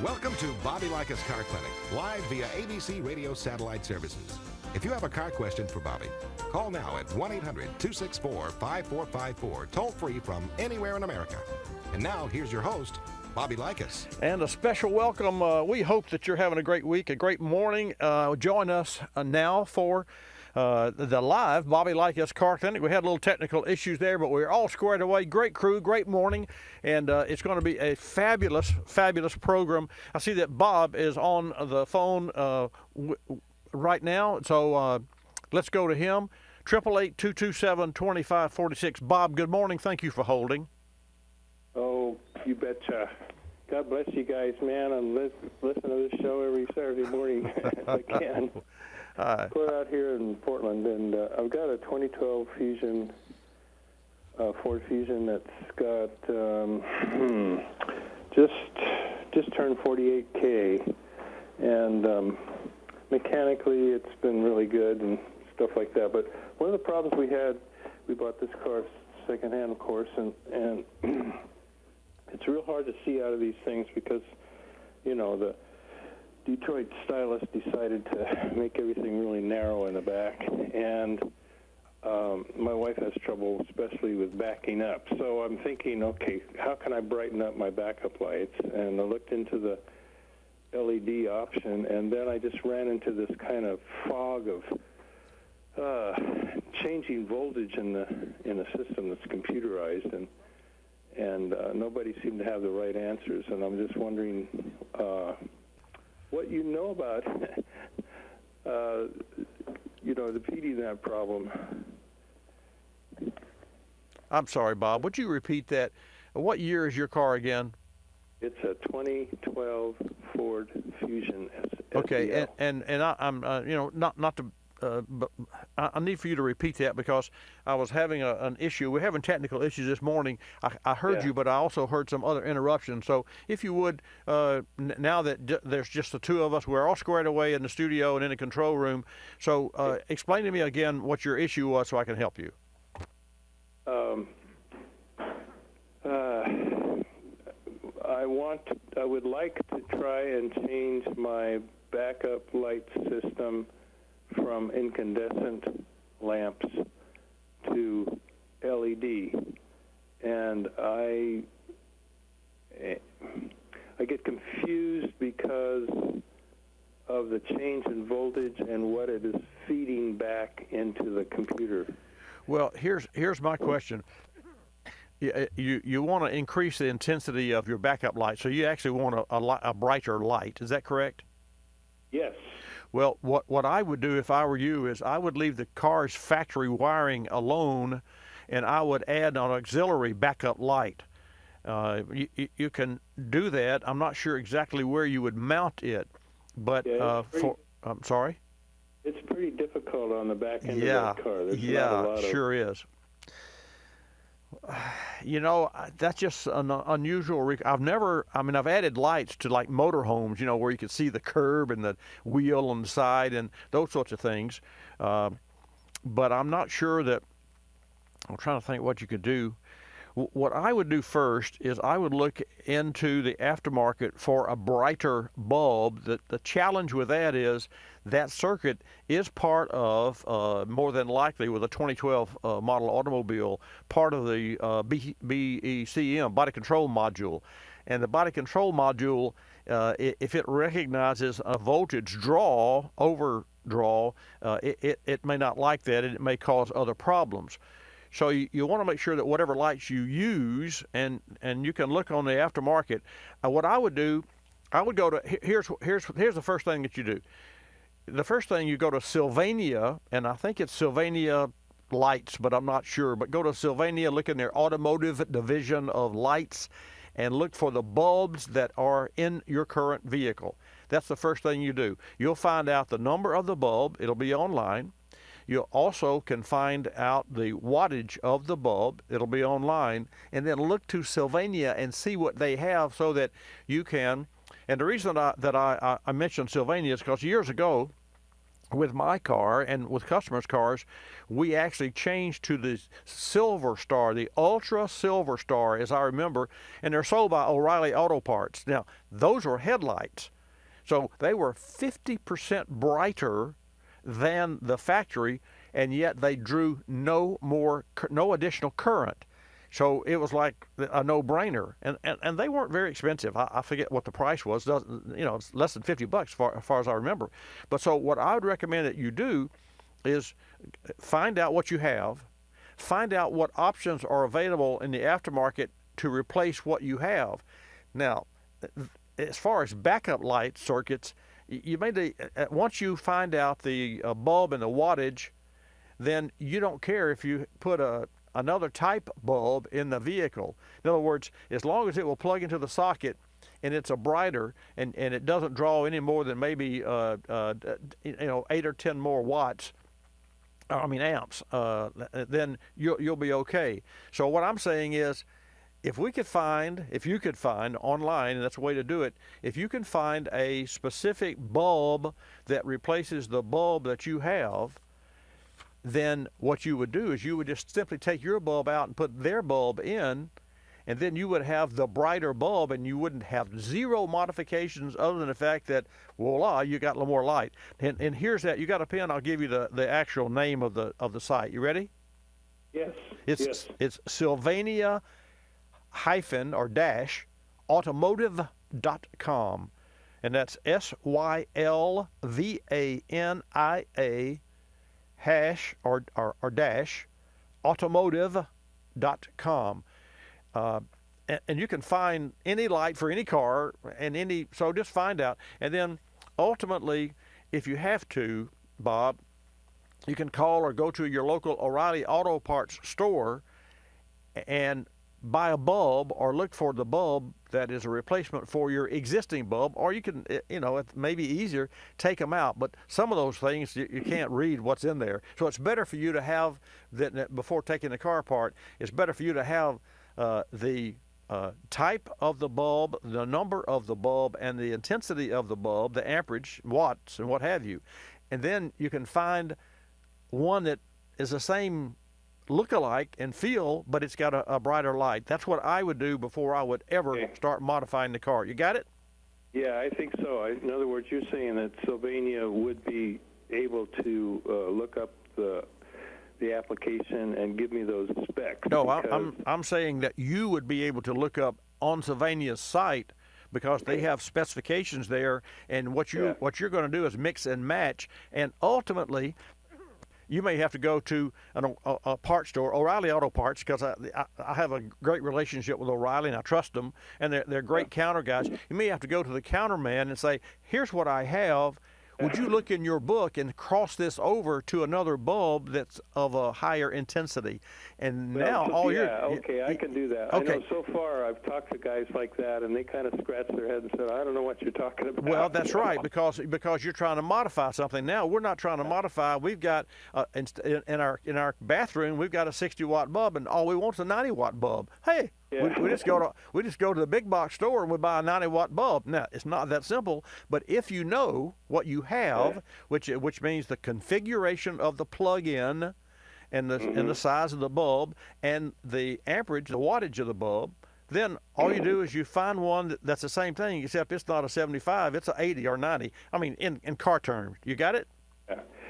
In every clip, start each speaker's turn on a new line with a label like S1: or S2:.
S1: Welcome to Bobby Likis Car Clinic, live via ABC Radio Satellite Services. If you have a car question for Bobby, call now at 1-800-264-5454, toll-free from anywhere in America. And now, here's your host, Bobby Likis.
S2: And a special welcome. We hope that you're having a great week, a great morning. Join us now for the live Bobby Likis Car Clinic. We had a little technical issues there, but we're all squared away. Great crew, great morning, and it's going to be a fabulous, fabulous program. I see that Bob is on the phone right now, so let's go to him. 888-227-2546. Bob, good morning. Thank you for holding.
S3: Oh, you betcha. God bless you guys, man. I'm listening to this show every Saturday morning if I can. We're out here in Portland, and I've got a 2012 Fusion, Ford Fusion that's got just turned 48K, and mechanically it's been really good and stuff like that. But one of the problems we bought this car secondhand, of course, and it's real hard to see out of these things because, you know, the Detroit stylist decided to make everything really narrow in the back, and my wife has trouble, especially with backing up. So I'm thinking, okay, how can I brighten up my backup lights? And I looked into the LED option, and then I just ran into this kind of fog of changing voltage in the system that's computerized, and nobody seemed to have the right answers. And I'm just wondering what you know about, defeating that problem.
S2: I'm sorry, Bob. Would you repeat that? What year is your car again?
S3: It's a 2012 Ford Fusion SEL.
S2: Okay, and I'm not to. But I need for you to repeat that because I was having an issue. We're having technical issues this morning. I heard you, but I also heard some other interruptions. So if you would, now that there's just the two of us, we're all squared away in the studio and in the control room. So explain to me again what your issue was so I can help you.
S3: I would like to try and change my backup light system from incandescent lamps to LED, and I get confused because of the change in voltage and what it is feeding back into the computer.
S2: Well, here's my question. You want to increase the intensity of your backup light, so you actually want a brighter light. Is that correct?
S3: Yes.
S2: Well, what I would do if I were you is I would leave the car's factory wiring alone, and I would add an auxiliary backup light. You can do that. I'm not sure exactly where you would mount it, but I'm sorry?
S3: It's pretty difficult on the back end of that car. There's not a lot
S2: sure is. You know, that's just an unusual. I've added lights to like motorhomes, where you can see the curb and the wheel on the side and those sorts of things. But I'm not sure that, I'm trying to think what you could do. What I would do first is I would look into the aftermarket for a brighter bulb. The challenge with that is that circuit is part of, more than likely with a 2012 model automobile, part of the BECM, body control module. And the body control module, if it recognizes a voltage overdraw, it may not like that, and it may cause other problems. So you want to make sure that whatever lights you use, and you can look on the aftermarket. What I would do, I would go to, here's the first thing that you do. The first thing, you go to Sylvania, and I think it's Sylvania Lights, but I'm not sure. But go to Sylvania, look in their automotive division of lights, and look for the bulbs that are in your current vehicle. That's the first thing you do. You'll find out the number of the bulb. It'll be online. You also can find out the wattage of the bulb. It'll be online. And then look to Sylvania and see what they have so that you can. And the reason that I mentioned Sylvania is because years ago, with my car and with customers' cars, we actually changed to the Silver Star, the Ultra Silver Star, as I remember, and they're sold by O'Reilly Auto Parts. Now, those were headlights, so they were 50% brighter than the factory, and yet they drew no additional current. So it was like a no-brainer, and they weren't very expensive. I forget what the price was. It's less than $50 as far as I remember. But so what I would recommend that you do is find out what you have, find out what options are available in the aftermarket to replace what you have. Now, as far as backup light circuits, once you find out the bulb and the wattage, then you don't care if you put another type bulb in the vehicle. In other words, as long as it will plug into the socket and it's a brighter and it doesn't draw any more than maybe 8 or 10 more watts, amps, then you'll be okay. So what I'm saying is, if you could find online, and that's a way to do it, if you can find a specific bulb that replaces the bulb that you have, then what you would do is you would just simply take your bulb out and put their bulb in, and then you would have the brighter bulb, and you wouldn't have zero modifications other than the fact that, voila, you got a little more light. And here's that. You got a pen? I'll give you the actual name of the site. You ready?
S3: Yes.
S2: It's Sylvania automotive.com, and that's SYLVANIA hash or dash automotive.com, and you can find any light for any car and so just find out. And then ultimately, if you have to, Bob, you can call or go to your local O'Reilly Auto Parts store and buy a bulb, or look for the bulb that is a replacement for your existing bulb, or you can, it may be easier, take them out. But some of those things, you can't read what's in there. So it's better for you to have, that before taking the car apart, it's better for you to have the type of the bulb, the number of the bulb, and the intensity of the bulb, the amperage, watts, and what have you. And then you can find one that is the same look-alike and feel, but it's got a brighter light. That's what I would do before I would ever start modifying the car. You got it?
S3: Yeah, I think so. In other words, you're saying that Sylvania would be able to look up the application and give me those specs.
S2: No, I'm saying that you would be able to look up on Sylvania's site, because they have specifications there, and what you're going to do is mix and match, and ultimately you may have to go to a parts store, O'Reilly Auto Parts, because I have a great relationship with O'Reilly and I trust them, and they're great counter guys. You may have to go to the counter man and say, here's what I have. Would you look in your book and cross this over to another bulb that's of a higher intensity? And now
S3: I can do that. Okay. I know so far I've talked to guys like that, and they kind of scratch their head and said, I don't know what you're talking about.
S2: Well, that's right, because you're trying to modify something. Now we're not trying to modify. We've got in our bathroom, we've got a 60-watt bulb, and all we want is a 90-watt bulb. Hey. Yeah. We just go to the big box store and we buy a 90-watt bulb. Now, it's not that simple, but if you know what you have, which means the configuration of the plug-in and the size of the bulb and the amperage, the wattage of the bulb, then all you do is you find one that's the same thing, except it's not a 75, it's a 80 or 90. I mean, in car terms. You got it?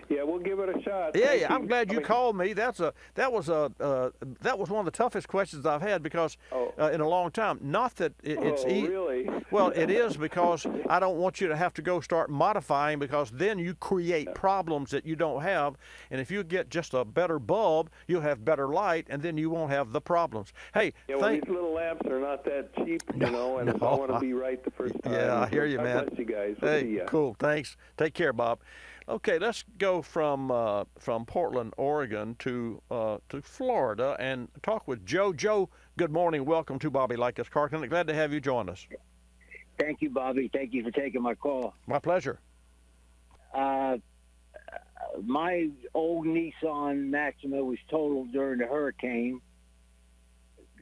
S3: Yeah, we'll give it a shot.
S2: Yeah, I'm glad you called me. That was one of the toughest questions I've had, because in a long time. Not that it's easy.
S3: Really?
S2: Well, it is, because I don't want you to have to go start modifying, because then you create problems that you don't have. And if you get just a better bulb, you'll have better light, and then you won't have the problems. Hey,
S3: these little lamps are not that cheap, and I want to be right the first time.
S2: Yeah, I hear you, man.
S3: God bless you guys.
S2: Hey, cool. Thanks. Take care, Bob. Okay, let's go from Portland, Oregon to Florida and talk with Joe. Joe, good morning. Welcome to Bobby Likis Car Clinic. Glad to have you join us.
S4: Thank you, Bobby. Thank you for taking my call.
S2: My pleasure.
S4: My old Nissan Maxima was totaled during the hurricane.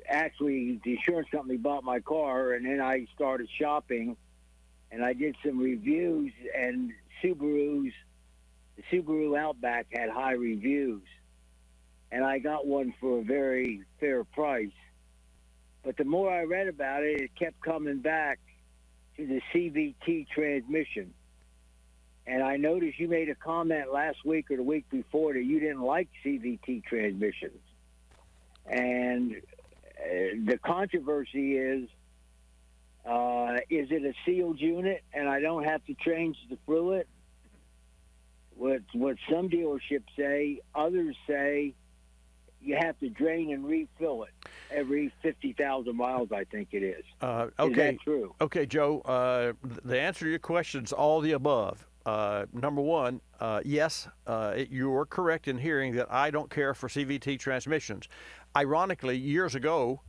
S4: Actually, the insurance company bought my car, and then I started shopping, and I did some reviews, and Subarus the Subaru Outback had high reviews, and I got one for a very fair price. But the more I read about it, it kept coming back to the CVT transmission. And I noticed you made a comment last week or the week before that you didn't like CVT transmissions. And the controversy is it a sealed unit and I don't have to change the fluid? What some dealerships say, others say you have to drain and refill it every 50,000 miles, I think it is.
S2: Okay.
S4: Is that true?
S2: Okay, Joe, the answer to your question is all the above. Number one, yes, you are correct in hearing that I don't care for CVT transmissions. Ironically, years ago,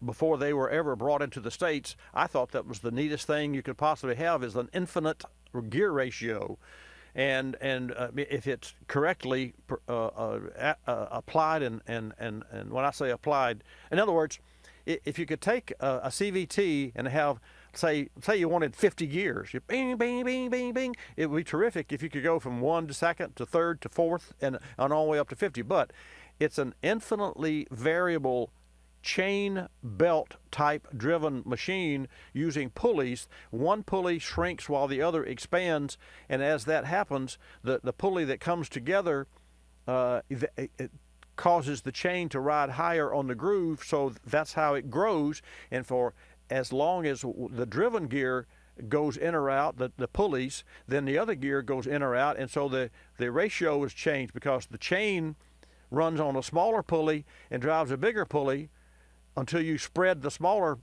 S2: before they were ever brought into the States, I thought that was the neatest thing you could possibly have is an infinite gear ratio. And if it's correctly applied, and when I say applied, in other words, if you could take a CVT and have, say you wanted 50 gears, you bing, bing, bing, bing, bing, it would be terrific if you could go from 1 to 2nd to 3rd to 4th and all the way up to 50. But it's an infinitely variable chain belt type driven machine using pulleys. One pulley shrinks while the other expands, and as that happens, the pulley that comes together it causes the chain to ride higher on the groove, so that's how it grows. And for as long as the driven gear goes in or out, the pulleys, then the other gear goes in or out, and so the ratio is changed because the chain runs on a smaller pulley and drives a bigger pulley until you spread the smaller,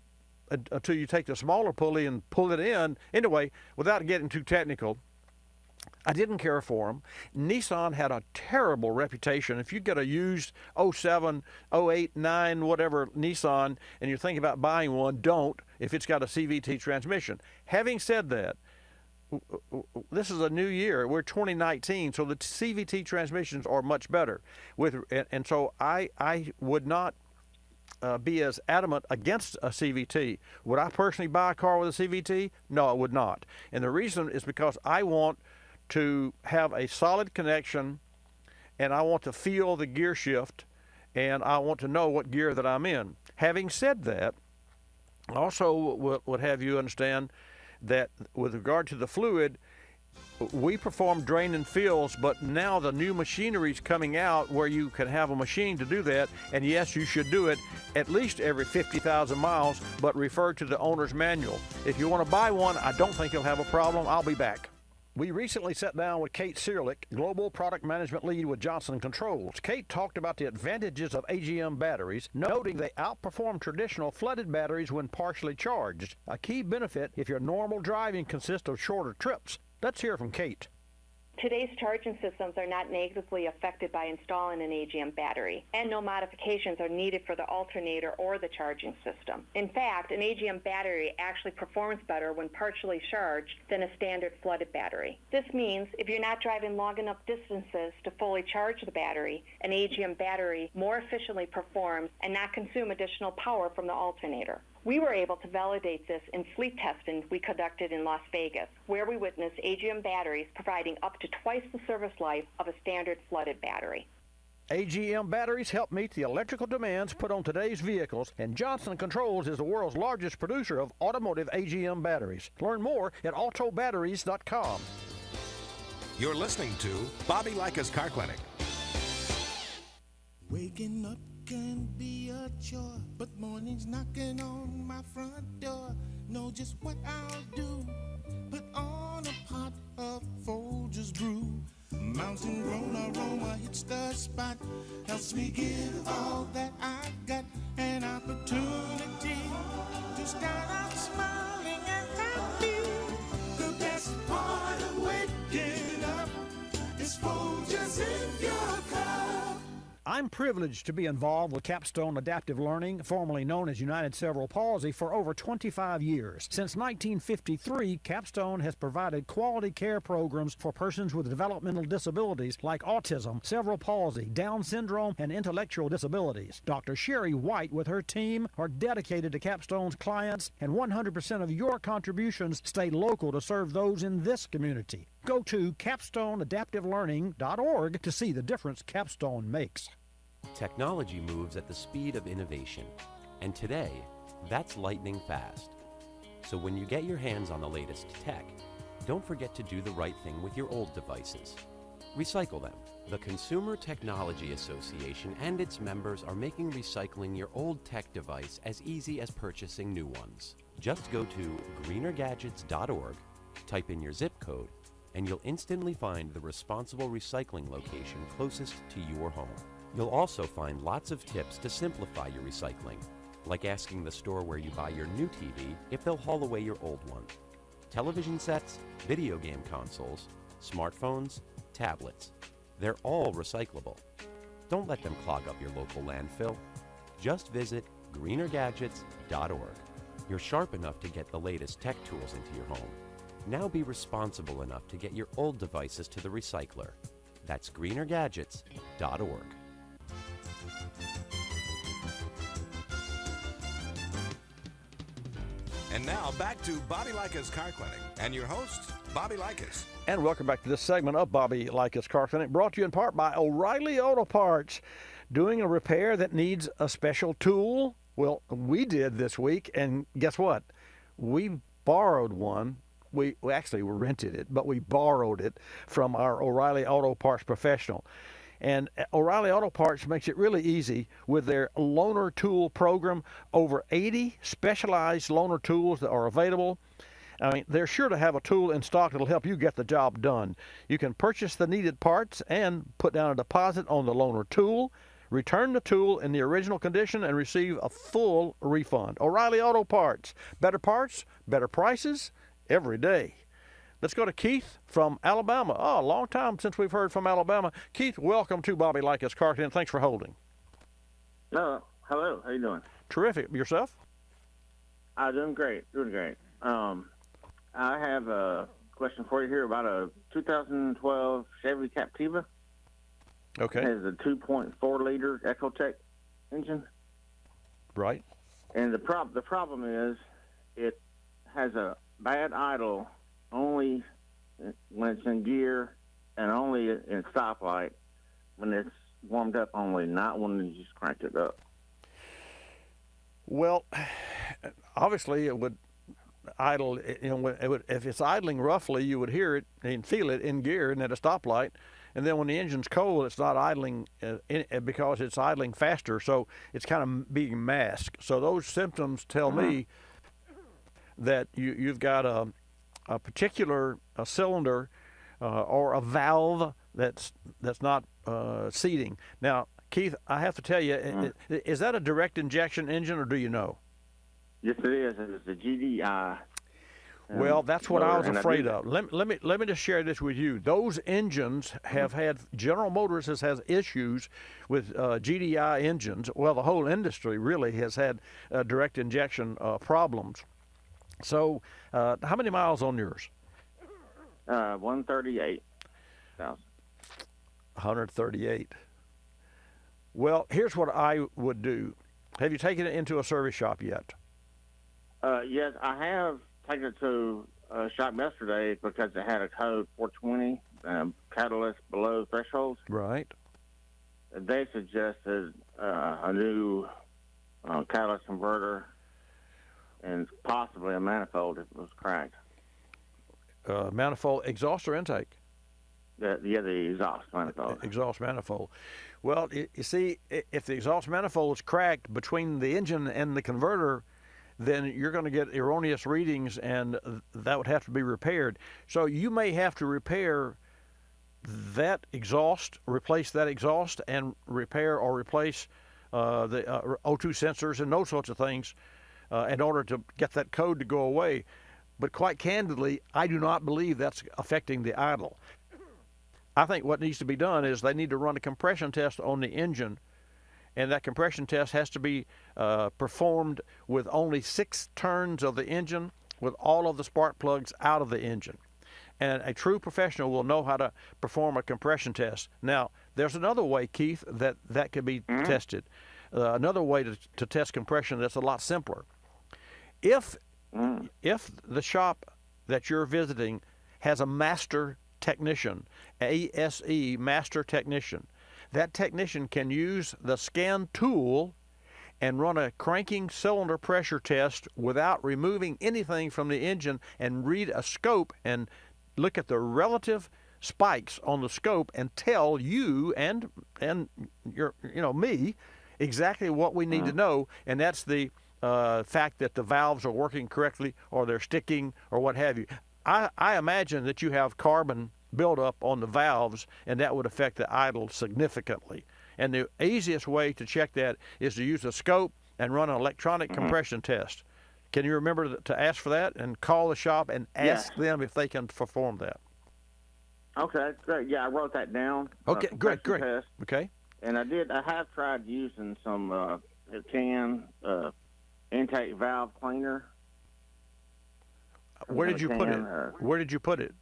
S2: until you take the smaller pulley and pull it in. Anyway, without getting too technical, I didn't care for them. Nissan had a terrible reputation. If you get a used 07, 08, 9, whatever Nissan, and you're thinking about buying one, don't if it's got a CVT transmission. Having said that, this is a new year. We're 2019, so the CVT transmissions are much better. And so I would not be as adamant against a CVT. Would I personally buy a car with a CVT? No, I would not. And the reason is because I want to have a solid connection, and I want to feel the gear shift, and I want to know what gear that I'm in. Having said that, I also would have you understand that with regard to the fluid, we perform drain and fills, but now the new machinery is coming out where you can have a machine to do that, and yes, you should do it at least every 50,000 miles, but refer to the owner's manual. If you want to buy one, I don't think you'll have a problem. I'll be back. We recently sat down with Kate Searlick, Global Product Management Lead with Johnson Controls. Kate talked about the advantages of AGM batteries, noting they outperform traditional flooded batteries when partially charged, a key benefit if your normal driving consists of shorter trips. Let's hear from Kate.
S5: Today's charging systems are not negatively affected by installing an AGM battery, and no modifications are needed for the alternator or the charging system. In fact, an AGM battery actually performs better when partially charged than a standard flooded battery. This means if you're not driving long enough distances to fully charge the battery, an AGM battery more efficiently performs and not consume additional power from the alternator. We were able to validate this in fleet testing we conducted in Las Vegas, where we witnessed AGM batteries providing up to twice the service life of a standard flooded battery.
S2: AGM batteries help meet the electrical demands put on today's vehicles, and Johnson Controls is the world's largest producer of automotive AGM batteries. Learn more at autobatteries.com.
S1: You're listening to Bobby Likis Car Clinic.
S6: Waking up can be a chore, but mornings knocking on my front door. Know just what I'll do. Put on a pot of Folgers brew. Mountain grown aroma hits the spot. Helps me give all that I've got. An opportunity to start out smiling and happy. The best part of waking up is Folgers in your cup.
S7: I'm privileged to be involved with Capstone Adaptive Learning, formerly known as United Cerebral Palsy, for over 25 years. Since 1953, Capstone has provided quality care programs for persons with developmental disabilities like autism, cerebral palsy, Down syndrome, and intellectual disabilities. Dr. Sherry White with her team are dedicated to Capstone's clients, and 100% of your contributions stay local to serve those in this community. Go to capstoneadaptivelearning.org to see the difference Capstone makes.
S8: Technology moves at the speed of innovation, and today, that's lightning fast. So when you get your hands on the latest tech, don't forget to do the right thing with your old devices. Recycle them. The Consumer Technology Association and its members are making recycling your old tech device as easy as purchasing new ones. Just go to greenergadgets.org, type in your zip code, and you'll instantly find the responsible recycling location closest to your home. You'll also find lots of tips to simplify your recycling, like asking the store where you buy your new TV if they'll haul away your old one. Television sets, video game consoles, smartphones, tablets, they're all recyclable. Don't let them clog up your local landfill. Just visit greenergadgets.org. You're sharp enough to get the latest tech tools into your home. Now be responsible enough to get your old devices to the recycler. That's greenergadgets.org.
S1: And now back to Bobby Likis Car Clinic and your host, Bobby Likis.
S2: And welcome back to this segment of Bobby Likis Car Clinic, brought to you in part by O'Reilly Auto Parts. Doing a repair that needs a special tool? Well, we did this week, and guess what? We borrowed one. We actually rented it, but we borrowed it from our O'Reilly Auto Parts professional. And O'Reilly Auto Parts makes it really easy with their loaner tool program. Over 80 specialized loaner tools that are available. I mean, they're sure to have a tool in stock that'll help you get the job done. You can purchase the needed parts and put down a deposit on the loaner tool, return the tool in the original condition, and receive a full refund. O'Reilly Auto Parts. Better parts, better prices, every day. Let's go to Keith from Alabama. Oh, a long time since we've heard from Alabama. Keith, welcome to Bobby Likis Car Clinic. Thanks for holding.
S9: Hello. How you doing?
S2: Terrific. Yourself?
S9: I'm doing great. I have a question for you here about a 2012 Chevy Captiva.
S2: Okay.
S9: It has a 2.4 liter Ecotec engine.
S2: Right.
S9: And the problem is it has a bad idle only when it's in gear and only in stoplight when it's warmed up only, not when you just cranked it up.
S2: Well, obviously it would idle, if it's idling roughly, you would hear it and feel it in gear and at a stoplight. And then when the engine's cold, it's not idling because it's idling faster, so it's kind of being masked. So those symptoms tell me that you've got a particular cylinder or a valve that's not seating. Now, Keith, I have to tell you, is that a direct injection engine, or do you know?
S9: Yes, it is. It's a GDI.
S2: Well, that's what I was afraid of. Let me just share this with you. Those engines have had, General Motors has issues with GDI engines. Well, the whole industry really has had direct injection problems. So, how many miles on yours?
S9: 138,000.
S2: 138. Well, here's what I would do. Have you taken it into a service shop yet?
S9: Yes, I have taken it to a shop yesterday because it had a code 420, catalyst below threshold.
S2: Right.
S9: They suggested a new catalyst converter and possibly a manifold if it was cracked.
S2: Manifold, exhaust or intake?
S9: The exhaust manifold.
S2: Exhaust manifold. Well, you see, if the exhaust manifold is cracked between the engine and the converter, then you're going to get erroneous readings, and that would have to be repaired. So you may have to repair that exhaust, replace that exhaust, and repair or replace the O2 sensors and those sorts of things in order to get that code to go away. But quite candidly, I do not believe that's affecting the idle. I think what needs to be done is they need to run a compression test on the engine, and that compression test has to be performed with only 6 turns of the engine, with all of the spark plugs out of the engine. And a true professional will know how to perform a compression test. Now, there's another way, Keith, that could be tested. Another way to test compression that's a lot simpler. If the shop that you're visiting has a master technician, ASE, master technician. That technician can use the scan tool and run a cranking cylinder pressure test without removing anything from the engine and read a scope and look at the relative spikes on the scope and tell you and your me exactly what we need to know, and that's the fact that the valves are working correctly or they're sticking or what have you. I imagine that you have carbon buildup on the valves, and that would affect the idle significantly. And the easiest way to check that is to use a scope and run an electronic compression test. Can you remember to ask for that and call the shop and ask them if they can perform that?
S9: Okay, great. Yeah, I wrote that down.
S2: Okay, great.
S9: Test.
S2: Okay.
S9: And I have tried using some intake valve cleaner.
S2: Where did you put it? Where did you put it?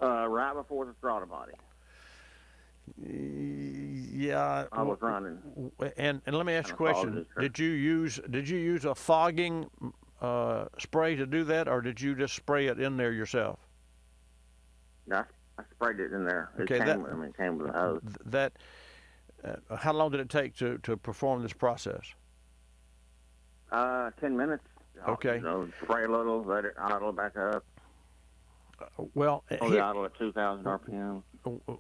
S9: Right before the throttle body.
S2: Yeah,
S9: I was running.
S2: And let me ask you a question. Did you use a fogging spray to do that, or did you just spray it in there yourself?
S9: No, I sprayed it in there.
S2: Okay,
S9: it came with a hose.
S2: How long did it take to perform this process?
S9: 10 minutes.
S2: Okay.
S9: Spray a little, let it idle back up.
S2: Well,
S9: Only idle at 2,000 RPM.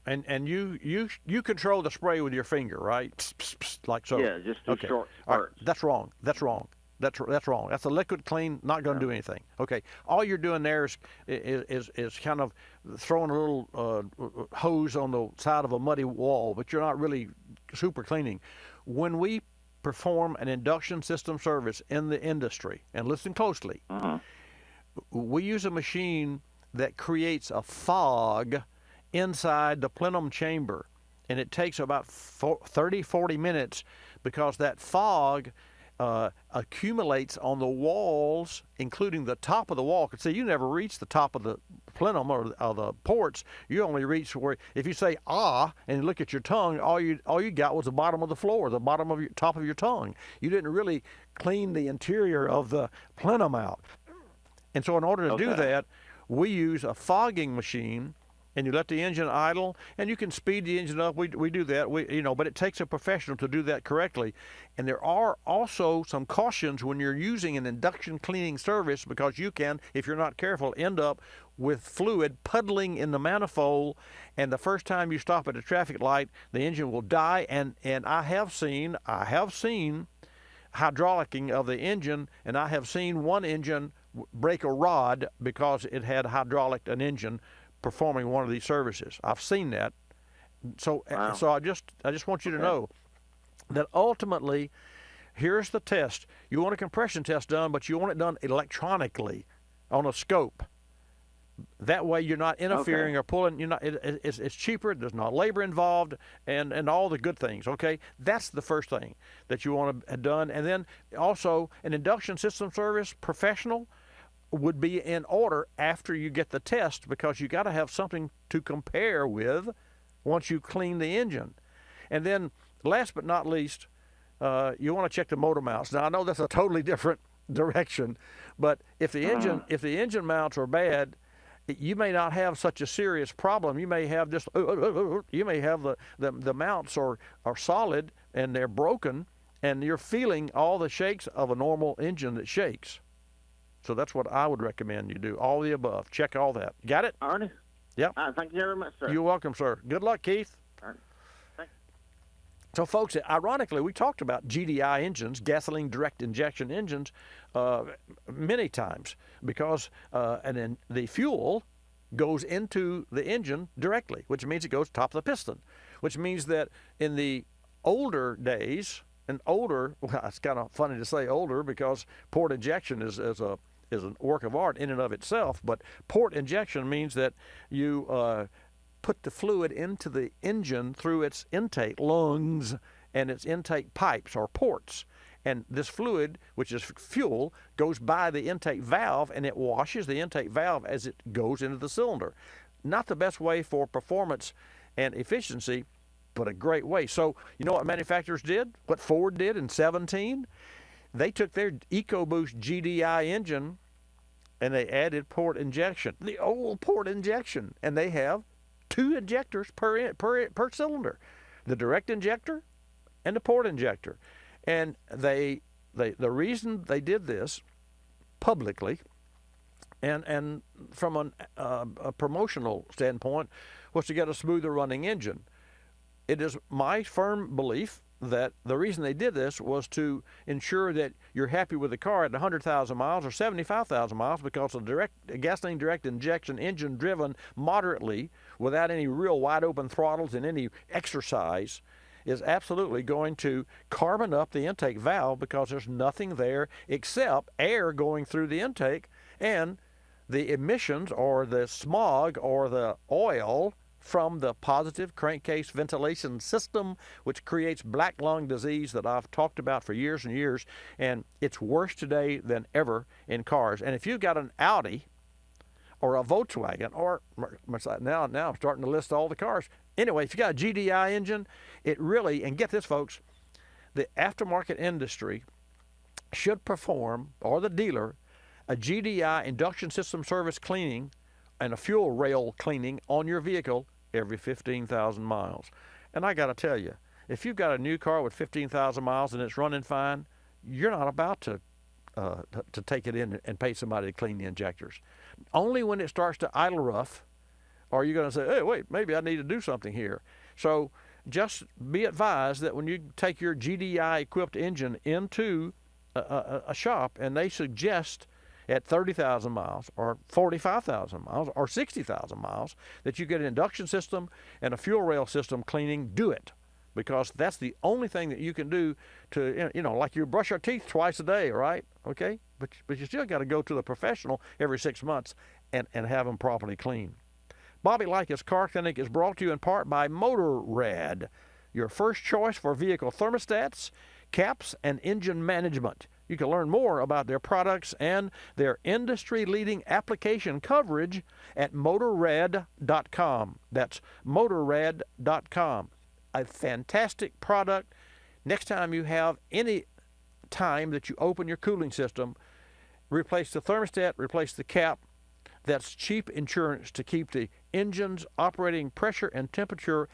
S2: And you control the spray with your finger, right? Psst, psst, psst, like so.
S9: Yeah, just do short spurts.
S2: All right, that's wrong. That's wrong. That's a liquid clean, not going to do anything. Okay, all you're doing there is kind of throwing a little hose on the side of a muddy wall, but you're not really super cleaning. When we perform an induction system service in the industry, and listen closely, we use a machine that creates a fog inside the plenum chamber, and it takes about 30-40 minutes because that fog accumulates on the walls, including the top of the wall. See, you never reach the top of the plenum or the ports. You only reach where, if you say ah and look at your tongue, all you got was the bottom of the floor, the bottom of your top of your tongue. You didn't really clean the interior of the plenum out. And so in order to do that, we use a fogging machine, and you let the engine idle, and you can speed the engine up. We do that, but it takes a professional to do that correctly. And there are also some cautions when you're using an induction cleaning service, because you can, if you're not careful, end up with fluid puddling in the manifold, and the first time you stop at a traffic light, the engine will die. And I have seen hydraulicing of the engine, and I have seen one engine break a rod because it had hydraulicked an engine performing one of these services. I've seen that. So I just want you to know that ultimately, here's the test. You want a compression test done, but you want it done electronically on a scope. That way you're not interfering or pulling. It's cheaper. There's not labor involved, and all the good things. Okay, that's the first thing that you want to have done. And then also an induction system service professional would be in order after you get the test, because you got to have something to compare with once you clean the engine. And then last but not least, you want to check the motor mounts. Now I know that's a totally different direction, but if the engine mounts are bad, you may not have such a serious problem. You may have just the mounts are solid and they're broken, and you're feeling all the shakes of a normal engine that shakes. So that's what I would recommend you do. All the above. Check all that. Got it?
S9: All right.
S2: Yep.
S9: Thank you very much, sir.
S2: You're welcome, sir. Good luck, Keith.
S9: All right. Thanks.
S2: So, folks, ironically, we talked about GDI engines, gasoline direct injection engines, many times, because the fuel goes into the engine directly, which means it goes top of the piston, which means that in the older days, well, it's kind of funny to say older because port injection is a work of art in and of itself, but port injection means that you put the fluid into the engine through its intake lungs and its intake pipes or ports. And this fluid, which is fuel, goes by the intake valve, and it washes the intake valve as it goes into the cylinder. Not the best way for performance and efficiency, but a great way. So you know what manufacturers did? What Ford did in 2017? They took their EcoBoost GDI engine and they added port injection, the old port injection, and they have 2 injectors per cylinder, the direct injector and the port injector. And the reason they did this publicly and from a promotional standpoint was to get a smoother running engine. It is my firm belief that the reason they did this was to ensure that you're happy with the car at 100,000 miles or 75,000 miles, because a gasoline direct injection engine driven moderately without any real wide open throttles and any exercise is absolutely going to carbon up the intake valve, because there's nothing there except air going through the intake, and the emissions or the smog or the oil from the positive crankcase ventilation system, which creates black lung disease that I've talked about for years and years, and it's worse today than ever in cars. And if you've got an Audi or a Volkswagen, or now I'm starting to list all the cars. Anyway, if you got a GDI engine, it really, and get this folks, the aftermarket industry should perform, or the dealer, a GDI induction system service cleaning and a fuel rail cleaning on your vehicle every 15,000 miles. And I got to tell you, if you've got a new car with 15,000 miles and it's running fine, you're not about to take it in and pay somebody to clean the injectors. Only when it starts to idle rough are you going to say, hey, wait, maybe I need to do something here. So just be advised that when you take your GDI-equipped engine into a shop and they suggest at 30,000 miles or 45,000 miles or 60,000 miles that you get an induction system and a fuel rail system cleaning, do it. Because that's the only thing that you can do to, like you brush your teeth twice a day, right? Okay? But you still got to go to the professional every 6 months and have them properly cleaned. Bobby Likis Car Clinic is brought to you in part by Motorrad, your first choice for vehicle thermostats, caps, and engine management. You can learn more about their products and their industry-leading application coverage at Motorrad.com. That's Motorrad.com. A fantastic product. Next time you have any time that you open your cooling system, replace the thermostat, replace the cap. That's cheap insurance to keep the engine's operating pressure and temperature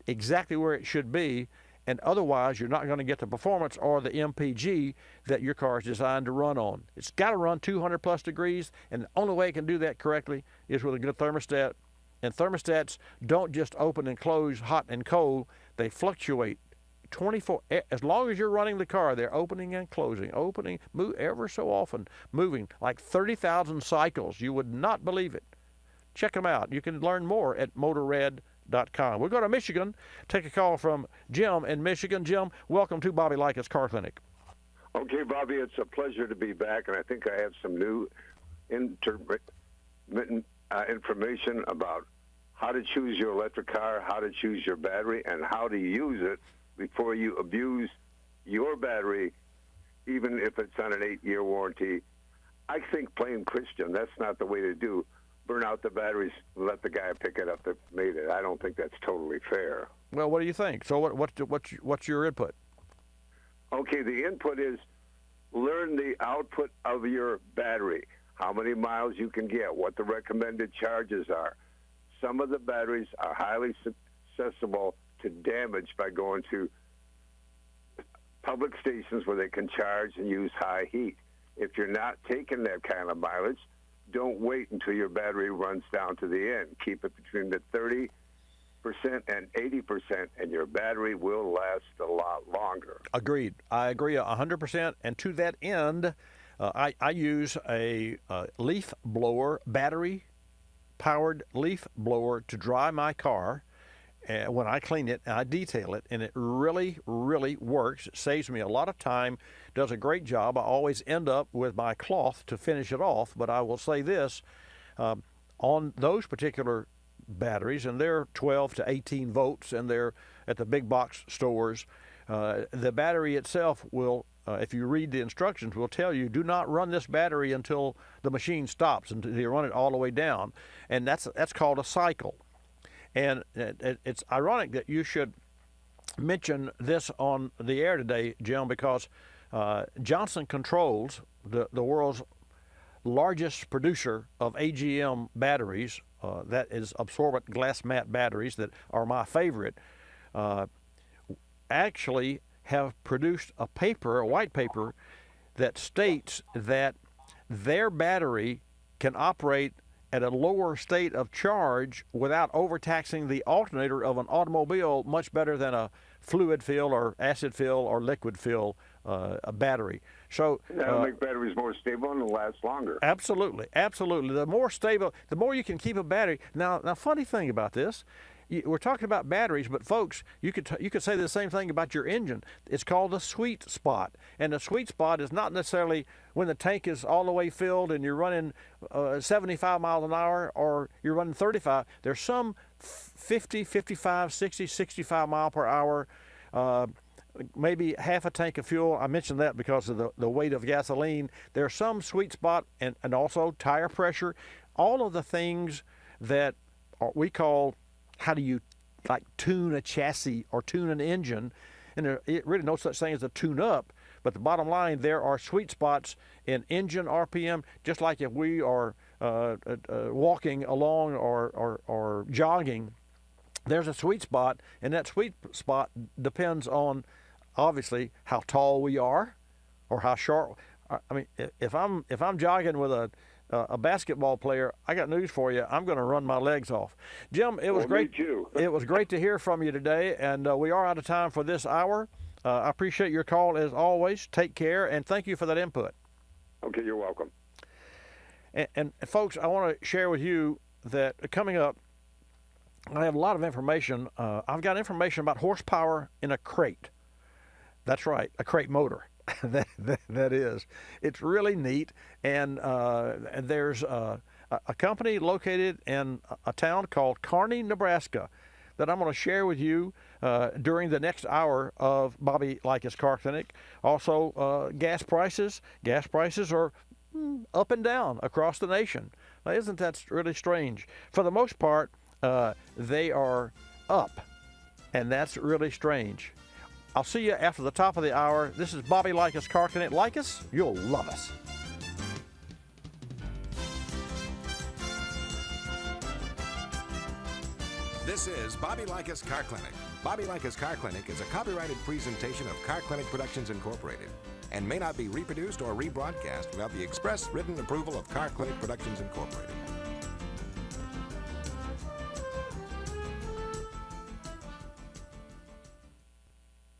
S2: exactly where it should be. And otherwise, you're not going to get the performance or the MPG that your car is designed to run on. It's got to run 200 plus degrees, and the only way it can do that correctly is with a good thermostat. And thermostats don't just open and close hot and cold. They fluctuate 24, as long as you're running the car, they're opening and closing, move ever so often, moving like 30,000 cycles. You would not believe it. Check them out. You can learn more at Motorrad.com. We'll go to Michigan, take a call from Jim in Michigan. Jim, welcome to Bobby Likis Car Clinic.
S10: Okay, Bobby, it's a pleasure to be back, and I think I have some new information about how to choose your electric car, how to choose your battery, and how to use it before you abuse your battery, even if it's on an 8-year warranty. I think plain Christian, that's not the way to do. Burn out the batteries, let the guy pick it up that made it. I don't think that's totally fair.
S2: Well, what do you think? So what's your input?
S10: Okay, the input is learn the output of your battery, how many miles you can get, what the recommended charges are. Some of the batteries are highly susceptible to damage by going to public stations where they can charge and use high heat. If you're not taking that kind of mileage, don't wait until your battery runs down to the end. Keep it between the 30% and 80%, and your battery will last a lot longer.
S2: Agreed. I agree 100%. And to that end, I use a leaf blower, battery-powered leaf blower to dry my car. When I clean it, I detail it, and it really, really works. It saves me a lot of time, does a great job. I always end up with my cloth to finish it off, but I will say this, on those particular batteries, and they're 12 to 18 volts, and they're at the big box stores, the battery itself will, if you read the instructions, will tell you, do not run this battery until the machine stops, until you run it all the way down, and that's called a cycle. And it's ironic that you should mention this on the air today, Jim, because Johnson Controls, the world's largest producer of AGM batteries, that is absorbent glass mat batteries that are my favorite, actually have produced a paper, a white paper, that states that their battery can operate at a lower state of charge without overtaxing the alternator of an automobile much better than a fluid fill or acid fill or liquid fill a battery. So
S10: that'll make batteries more stable and last longer.
S2: Absolutely, absolutely. The more stable, the more you can keep a battery. Now, funny thing about this, we're talking about batteries, but folks, you could say the same thing about your engine. It's called the sweet spot, and the sweet spot is not necessarily when the tank is all the way filled and you're running 75 miles an hour or you're running 35. There's some 50, 55, 60, 65 mile per hour. Maybe half a tank of fuel. I mentioned that because of the weight of gasoline. There's some sweet spot and also tire pressure. All of the things that we call, how do you like tune a chassis or tune an engine? And there really no such thing as a tune up. But the bottom line, there are sweet spots in engine RPM, just like if we are walking along or jogging. There's a sweet spot, and that sweet spot depends on, obviously, how tall we are, or how short. I mean, if I'm jogging with a basketball player, I got news for you. I'm going to run my legs off. Jim, it was great. It was great to hear from you today, and we are out of time for this hour. I appreciate your call as always. Take care, and thank you for that input.
S10: Okay, you're welcome.
S2: And folks, I want to share with you that coming up, I have a lot of information. I've got information about horsepower in a crate. That's right, a crate motor. that is. It's really neat. And there's a company located in a town called Kearney, Nebraska, that I'm going to share with you during the next hour of Bobby Likis Car Clinic. Also, gas prices. Gas prices are up and down across the nation. Now, isn't that really strange? For the most part, they are up, and that's really strange. I'll see you after the top of the hour. This is Bobby Likis Car Clinic. Like us, you'll love us.
S1: This is Bobby Likis Car Clinic. Bobby Likis Car Clinic is a copyrighted presentation of Car Clinic Productions Incorporated and may not be reproduced or rebroadcast without the express written approval of Car Clinic Productions Incorporated.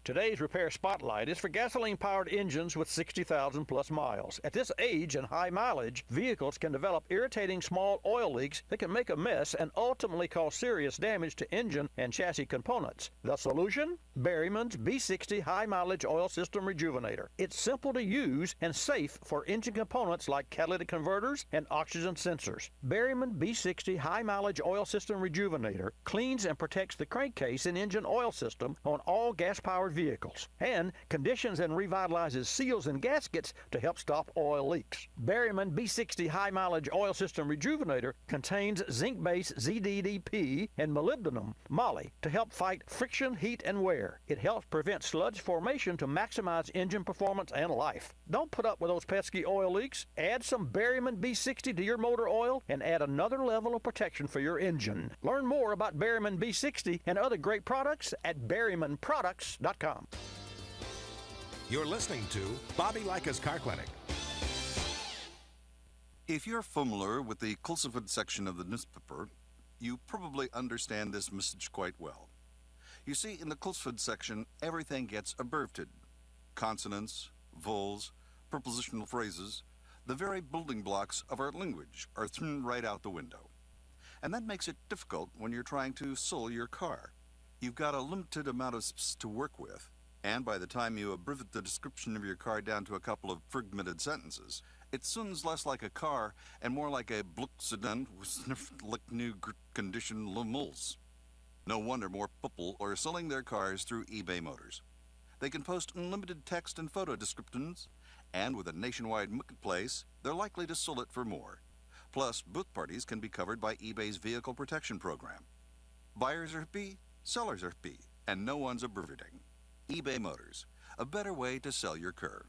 S2: Today's Repair Spotlight is for gasoline-powered engines with 60,000 plus miles. At this age and high mileage, vehicles can develop irritating small oil leaks that can make a mess and ultimately cause serious damage to engine and chassis components. The solution? Berryman's B60 High Mileage Oil System Rejuvenator. It's simple to use and safe for engine components like catalytic converters and oxygen sensors. Berryman B60 High Mileage Oil System Rejuvenator cleans and protects the crankcase and engine oil system on all gas-powered vehicles and conditions and revitalizes seals and gaskets to help stop oil leaks. Berryman B60 High Mileage Oil System Rejuvenator contains zinc-based ZDDP and molybdenum moly to help fight friction, heat, and wear. It helps prevent sludge formation to maximize engine performance and life. Don't put up with those pesky oil leaks. Add some Berryman B60 to your motor oil and add another level of protection for your engine. Learn more about Berryman B60 and other great products at berrymanproducts.com.
S1: You're listening to Bobby Likis Car Clinic.
S11: If you're familiar with the Kulseford section of the newspaper, you probably understand this message quite well. You see, in the Kulseford section, everything gets abbreviated. Consonants, vowels, prepositional phrases, the very building blocks of our language are thrown right out the window. And that makes it difficult when you're trying to sell your car. You've got a limited amount of space to work with, and by the time you abbreviate the description of your car down to a couple of fragmented sentences, it sounds less like a car and more like a Bluck sedan with sniffed like new condition lemals. No wonder more people are selling their cars through eBay Motors. They can post unlimited text and photo descriptions, and with a nationwide marketplace, they're likely to sell it for more. Plus, both parties can be covered by eBay's Vehicle Protection Program. Buyers are happy, sellers are happy, and no one's abbreviating. eBay Motors, a better way to sell your car.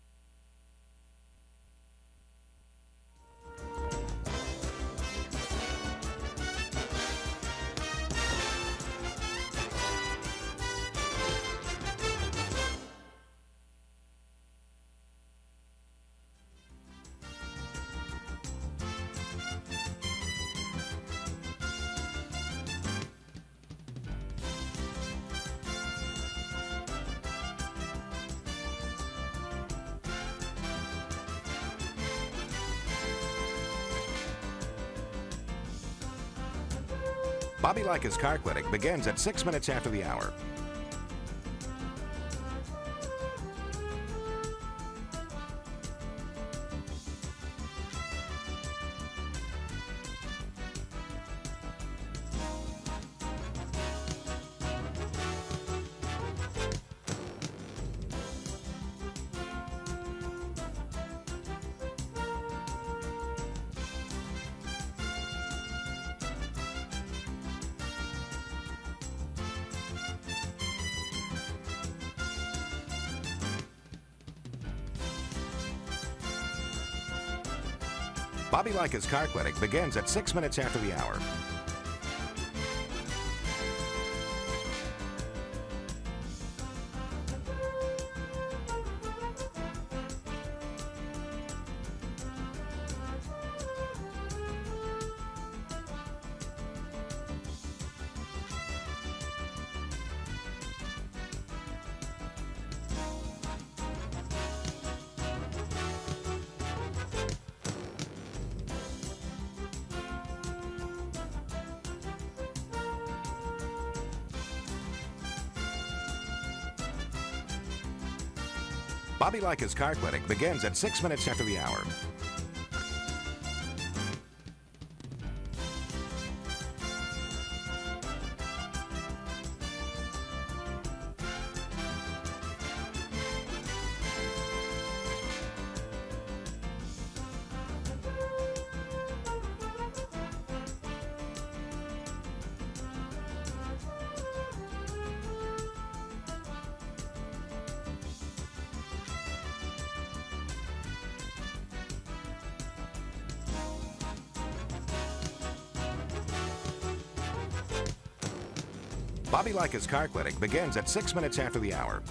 S1: Bobby Likis Car Clinic begins at 6 minutes after the hour. Bobby Likis Car Clinic begins at 6 minutes after the hour. Bobby Likis Car Clinic begins at 6 minutes after the hour. Bobby Likis Car Clinic begins at 6 minutes after the hour.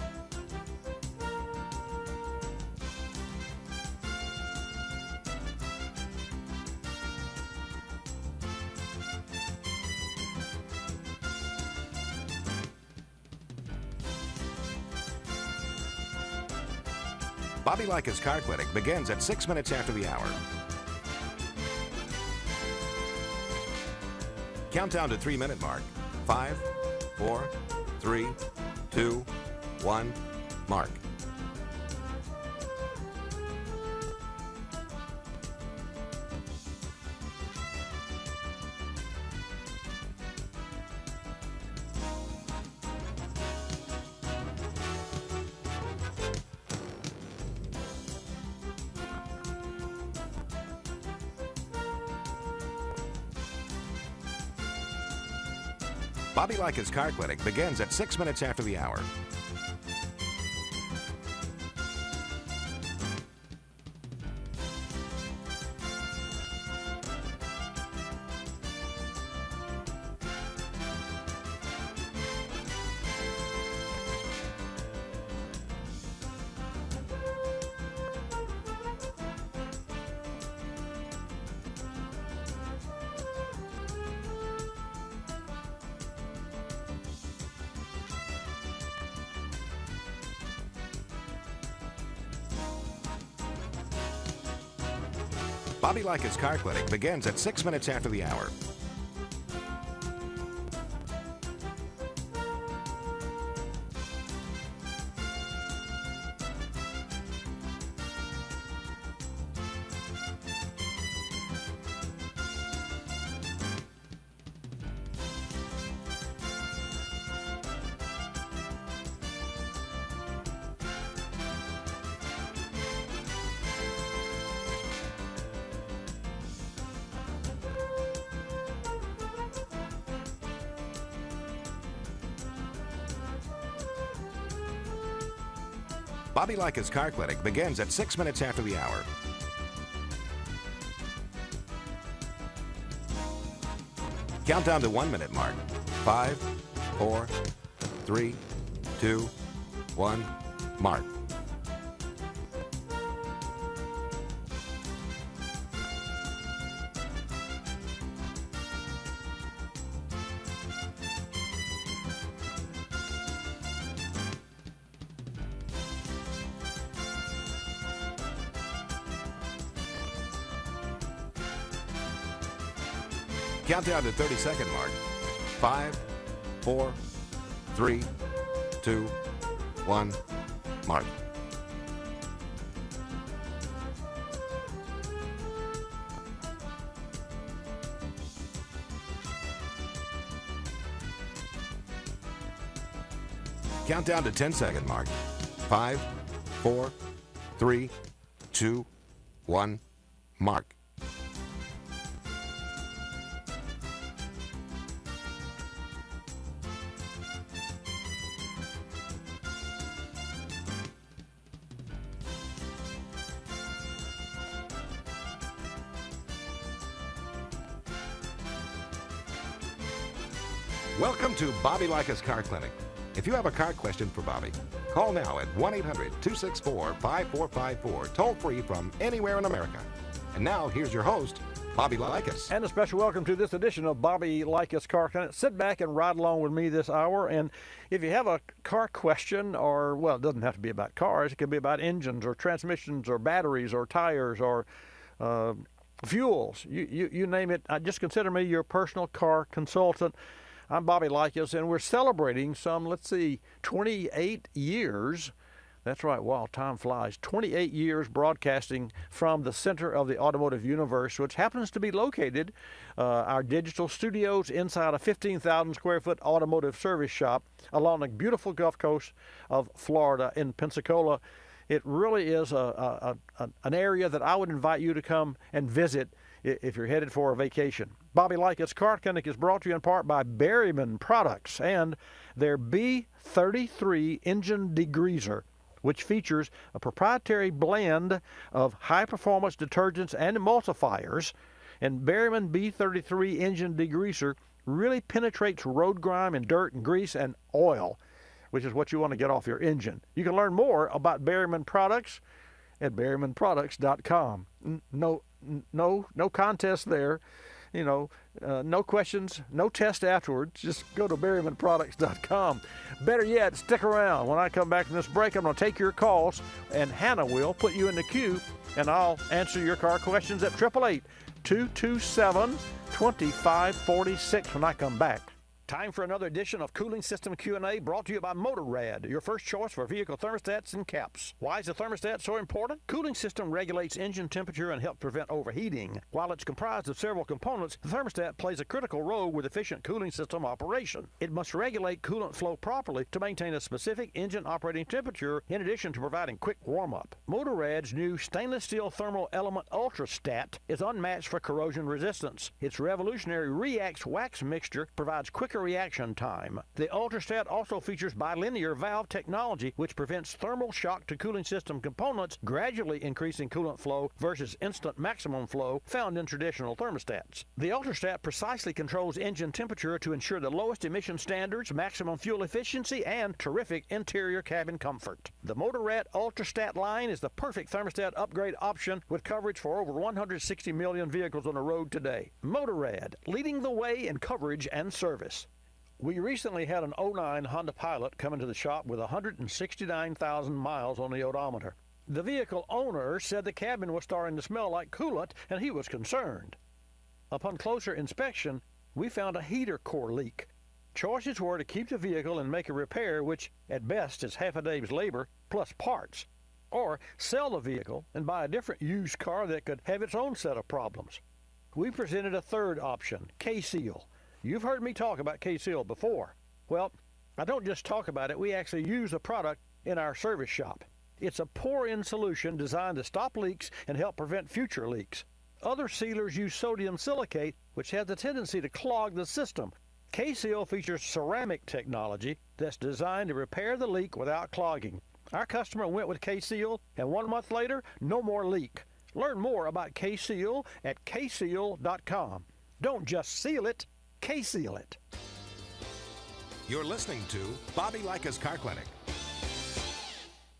S1: Bobby Likis Car Clinic begins at 6 minutes after the hour. Countdown to 3-minute mark. 5, 4, 3, 2, 1, mark. Bobby Likis Car Clinic begins at 6 minutes after the hour. Bobby Likis Car Clinic begins at 6 minutes after the hour. Bobby Likis Car Clinic begins at 6 minutes after the hour. Countdown to 1-minute mark. 5, 4, 3, 2, 1, mark. Countdown to 30-second mark. 5, 4, 3, 2, 1, mark. Count down to 10-second mark. 5, 4, 3, 2, 1, mark. Welcome to Bobby Likis Car Clinic. If you have a car question for Bobby, call now at 1-800-264-5454, toll free from anywhere in America. And now, here's your host, Bobby Likis.
S2: And a special welcome to this edition of Bobby Likis Car Clinic. Sit back and ride along with me this hour. And if you have a car question, or, well, it doesn't have to be about cars. It can be about engines or transmissions or batteries or tires or fuels. You name it. Just consider me your personal car consultant. I'm Bobby Likis, and we're celebrating some, 28 years. That's right, wow, time flies. 28 years broadcasting from the center of the automotive universe, which happens to be located, our digital studios, inside a 15,000 square foot automotive service shop along the beautiful Gulf Coast of Florida in Pensacola. It really is an area that I would invite you to come and visit if you're headed for a vacation. Bobby Likis Car Clinic is brought to you in part by Berryman Products and their B33 engine degreaser, which features a proprietary blend of high-performance detergents and emulsifiers. And Berryman B33 engine degreaser really penetrates road grime and dirt and grease and oil, which is what you want to get off your engine. You can learn more about Berryman Products at berrymanproducts.com. No contest there. No questions, no test afterwards. Just go to berrymanproducts.com. Better yet, stick around. When I come back from this break, I'm going to take your calls, and Hannah will put you in the queue, and I'll answer your car questions at 888-227-2546 when I come back. Time for another edition of Cooling System Q&A, brought to you by Motorrad, your first choice for vehicle thermostats and caps. Why is the thermostat so important? Cooling system regulates engine temperature and helps prevent overheating. While it's comprised of several components, the thermostat plays a critical role with efficient cooling system operation. It must regulate coolant flow properly to maintain a specific engine operating temperature, in addition to providing quick warm-up. Motorrad's new stainless steel thermal element Ultrastat is unmatched for corrosion resistance. Its revolutionary Reax wax mixture provides quicker reaction time. The Ultrastat also features bilinear valve technology, which prevents thermal shock to cooling system components, gradually increasing coolant flow versus instant maximum flow found in traditional thermostats. The Ultrastat precisely controls engine temperature to ensure the lowest emission standards, maximum fuel efficiency, and terrific interior cabin comfort. The Motorrad Ultrastat line is the perfect thermostat upgrade option with coverage for over 160 million vehicles on the road today. Motorrad, leading the way in coverage and service. We recently had an 09 Honda Pilot come into the shop with 169,000 miles on the odometer. The vehicle owner said the cabin was starting to smell like coolant, and he was concerned. Upon closer inspection, we found a heater core leak. Choices were to keep the vehicle and make a repair, which at best is half a day's labor plus parts, or sell the vehicle and buy a different used car that could have its own set of problems. We presented a third option, K-Seal. You've heard me talk about K-Seal before. Well, I don't just talk about it, we actually use the product in our service shop. It's a pour-in solution designed to stop leaks and help prevent future leaks. Other sealers use sodium silicate, which has a tendency to clog the system. K-Seal features ceramic technology that's designed to repair the leak without clogging. Our customer went with K-Seal, and 1 month later, no more leak. Learn more about K-Seal at kseal.com. Don't just seal it, K-Seal it.
S1: You're listening to Bobby Likis Car Clinic.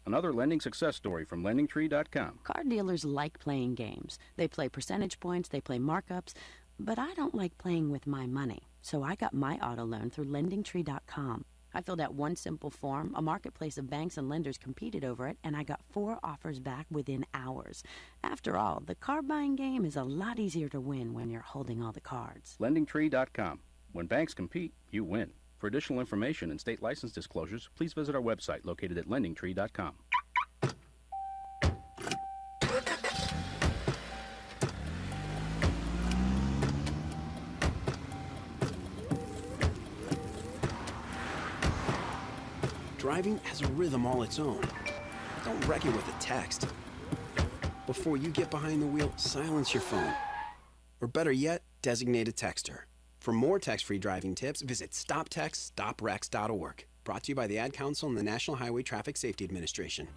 S12: Another lending success story from LendingTree.com.
S13: Car dealers like playing games. They play percentage points, they play markups, but I don't like playing with my money. So I got my auto loan through LendingTree.com. I filled out one simple form, a marketplace of banks and lenders competed over it, and I got 4 offers back within hours. After all, the car buying game is a lot easier to win when you're holding all the cards.
S12: LendingTree.com. When banks compete, you win. For additional information and state license disclosures, please visit our website located at lendingtree.com.
S14: Driving has a rhythm all its own. Don't wreck it with a text. Before you get behind the wheel, silence your phone. Or better yet, designate a texter. For more text-free driving tips, visit stoptextstoprex.org. Brought to you by the Ad Council and the National Highway Traffic Safety Administration.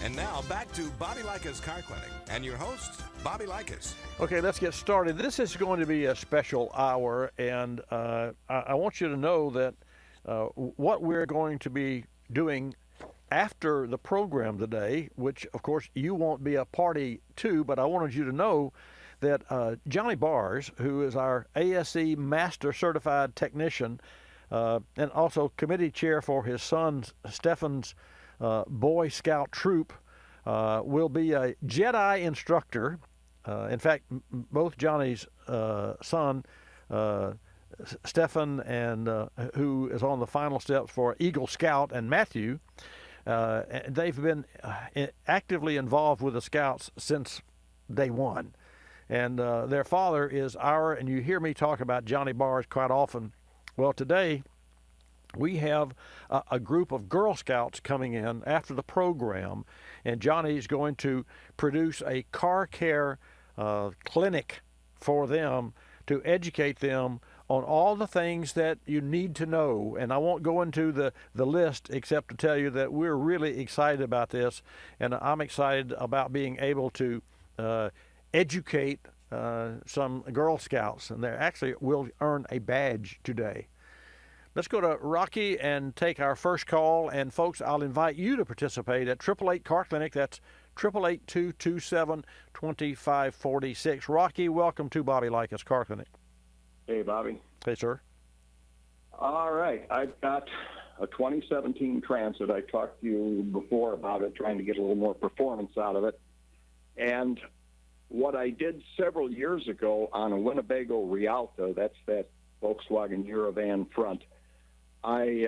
S1: And now back to Bobby Likis Car Clinic and your host, Bobby Likis.
S2: Okay, let's get started. This is going to be a special hour, and I want you to know that what we're going to be doing after the program today, which of course you won't be a party to, but I wanted you to know that Johnny Bars, who is our ASE Master Certified Technician and also committee chair for his son Stefan's Boy Scout troop, will be a Jedi instructor. In fact, both Johnny's son, Stefan, and who is on the final steps for Eagle Scout, and Matthew, they've been actively involved with the Scouts since day one. And their father is and you hear me talk about Johnny Bars quite often. Well, today we have a group of Girl Scouts coming in after the program, and Johnny's going to produce a car care clinic for them to educate them on all the things that you need to know. And I won't go into the list except to tell you that we're really excited about this, and I'm excited about being able to educate some Girl Scouts, and they actually will earn a badge today. Let's go to Rocky and take our first call. And folks, I'll invite you to participate at 888 Car Clinic. That's 888-227-2546. Rocky, welcome to Bobby Likis Car Clinic.
S15: Hey, Bobby.
S2: Hey, sir.
S15: All right. I've got a 2017 Transit. I talked to you before about it, trying to get a little more performance out of it. And what I did several years ago on a Winnebago Rialto, that's that Volkswagen Eurovan front, I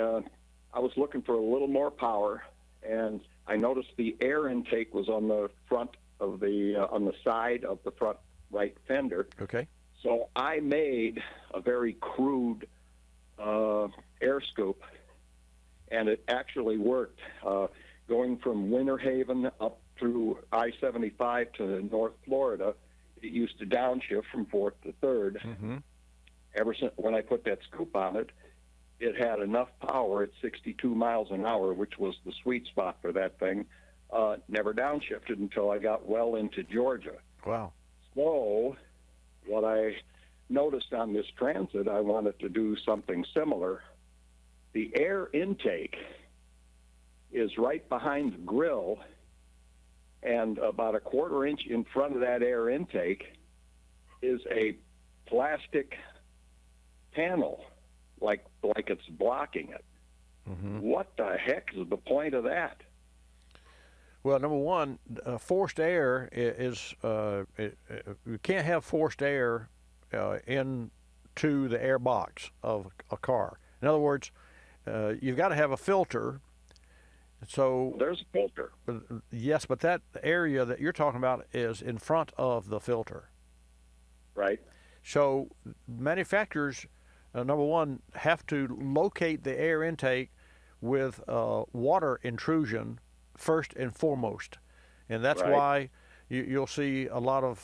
S15: was looking for a little more power, and I noticed the air intake was on the front of on the side of the front right fender.
S2: Okay.
S15: So I made a very crude air scoop, and it actually worked. Going from Winter Haven up through I-75 to North Florida, it used to downshift from 4th to 3rd.
S2: Mm-hmm.
S15: Ever since when I put that scoop on it, it had enough power at 62 miles an hour, which was the sweet spot for that thing. Never downshifted until I got well into Georgia.
S2: Wow.
S15: So what I noticed on this Transit, I wanted to do something similar. The air intake is right behind the grill, and about a quarter inch in front of that air intake is a plastic panel, like it's blocking it.
S2: Mm-hmm.
S15: What the heck is the point of that?
S2: Well, number one, forced air is you can't have forced air into the air box of a car. In other words, you've got to have a filter. So
S15: there's a filter.
S2: Yes, but that area that you're talking about is in front of the filter.
S15: Right.
S2: So manufacturers, number one, have to locate the air intake with water intrusion first and foremost, and that's why you'll see a lot of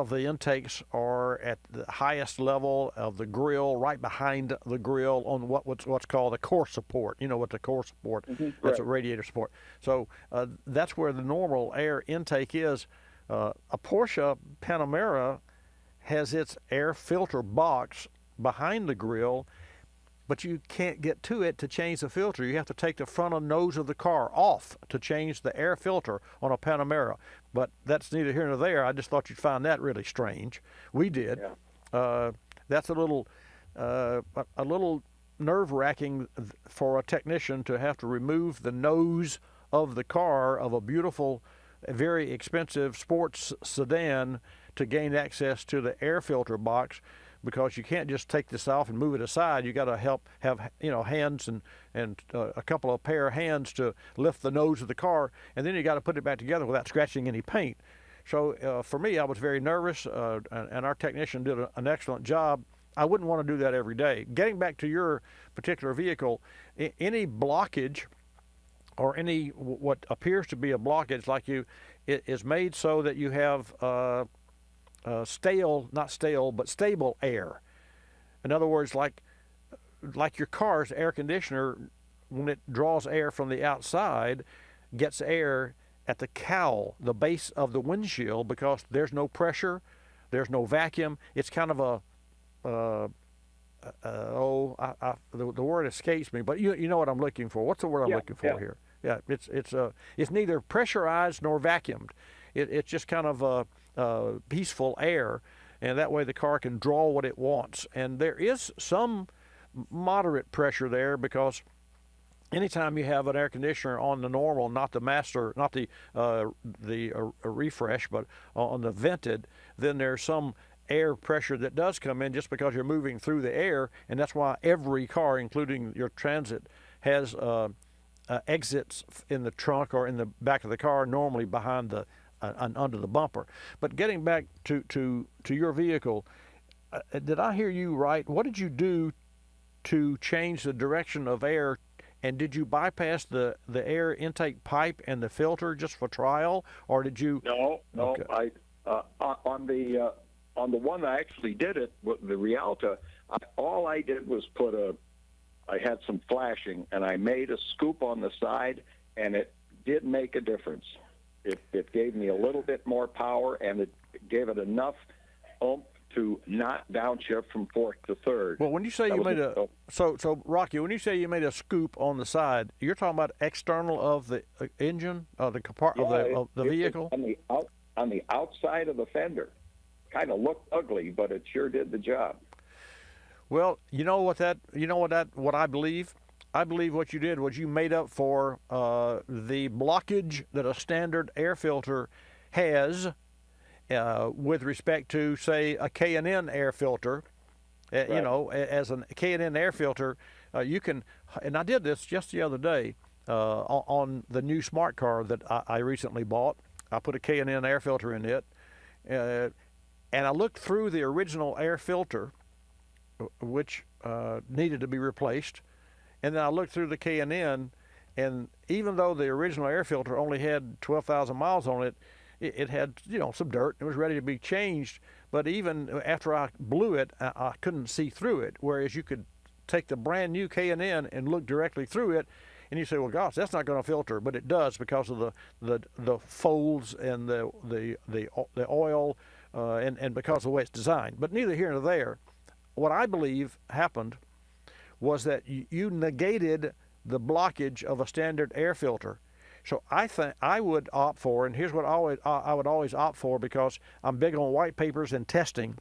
S2: the intakes are at the highest level of the grill, right behind the grill on what's called the core support. You know what the core support?
S15: Mm-hmm.
S2: That's a radiator support. So that's where the normal air intake is. A Porsche Panamera has its air filter box behind the grill, but you can't get to it to change the filter. You have to take the front and nose of the car off to change the air filter on a Panamera. But that's neither here nor there. I just thought you'd find that really strange. We did.
S15: Yeah.
S2: That's a little nerve-wracking for a technician to have to remove the nose of the car of a beautiful a very expensive sports sedan to gain access to the air filter box, because you can't just take this off and move it aside. You got to have hands and a couple of pair of hands to lift the nose of the car, and then you got to put it back together without scratching any paint. So for me, I was very nervous, and our technician did an excellent job. I wouldn't want to do that every day. Getting back to your particular vehicle, any blockage or any what appears to be a blockage, like it is made so that you have stable air. In other words, like your car's air conditioner, when it draws air from the outside, gets air at the cowl, the base of the windshield, because there's no pressure, there's no vacuum. It's kind of the word escapes me, but you know what I'm looking for. What's the word I'm looking for here? Yeah, it's neither pressurized nor vacuumed. It's just kind of peaceful air, and that way the car can draw what it wants. And there is some moderate pressure there, because anytime you have an air conditioner on the normal, not the master, not the refresh, but on the vented, then there's some air pressure that does come in just because you're moving through the air. And that's why every car, including your Transit, has exits in the trunk or in the back of the car, normally behind the under the bumper. But getting back to your vehicle, did I hear you right? What did you do to change the direction of air? And did you bypass the air intake pipe and the filter just for trial, or did you?
S15: No.
S2: Okay.
S15: On the one I actually did it with the Rialta, all I did was I had some flashing, and I made a scoop on the side, and it did make a difference. It gave me a little bit more power, and it gave it enough oomph to not downshift from fourth to third.
S2: Well, when you say you made so Rocky, when you say you made a scoop on the side, you're talking about external of the engine, of the vehicle?
S15: On the outside of the fender. Kind of looked ugly, but it sure did the job.
S2: Well, what I believe? I believe what you did was you made up for the blockage that a standard air filter has with respect to, say, a K&N air filter. Right. As a K&N air filter, you can, and I did this just the other day on the new smart car that I recently bought. I put a K&N air filter in it, and I looked through the original air filter, which needed to be replaced. And then I looked through the K&N, and even though the original air filter only had 12,000 miles on it, it had some dirt. It was ready to be changed. But even after I blew it, I couldn't see through it. Whereas you could take the brand new K&N and look directly through it, and you say, well, gosh, that's not going to filter, but it does because of the folds and the oil and because of the way it's designed. But neither here nor there. What I believe happened was that you negated the blockage of a standard air filter. So I think I would opt for, and here's what I would always opt for, because I'm big on white papers and testing.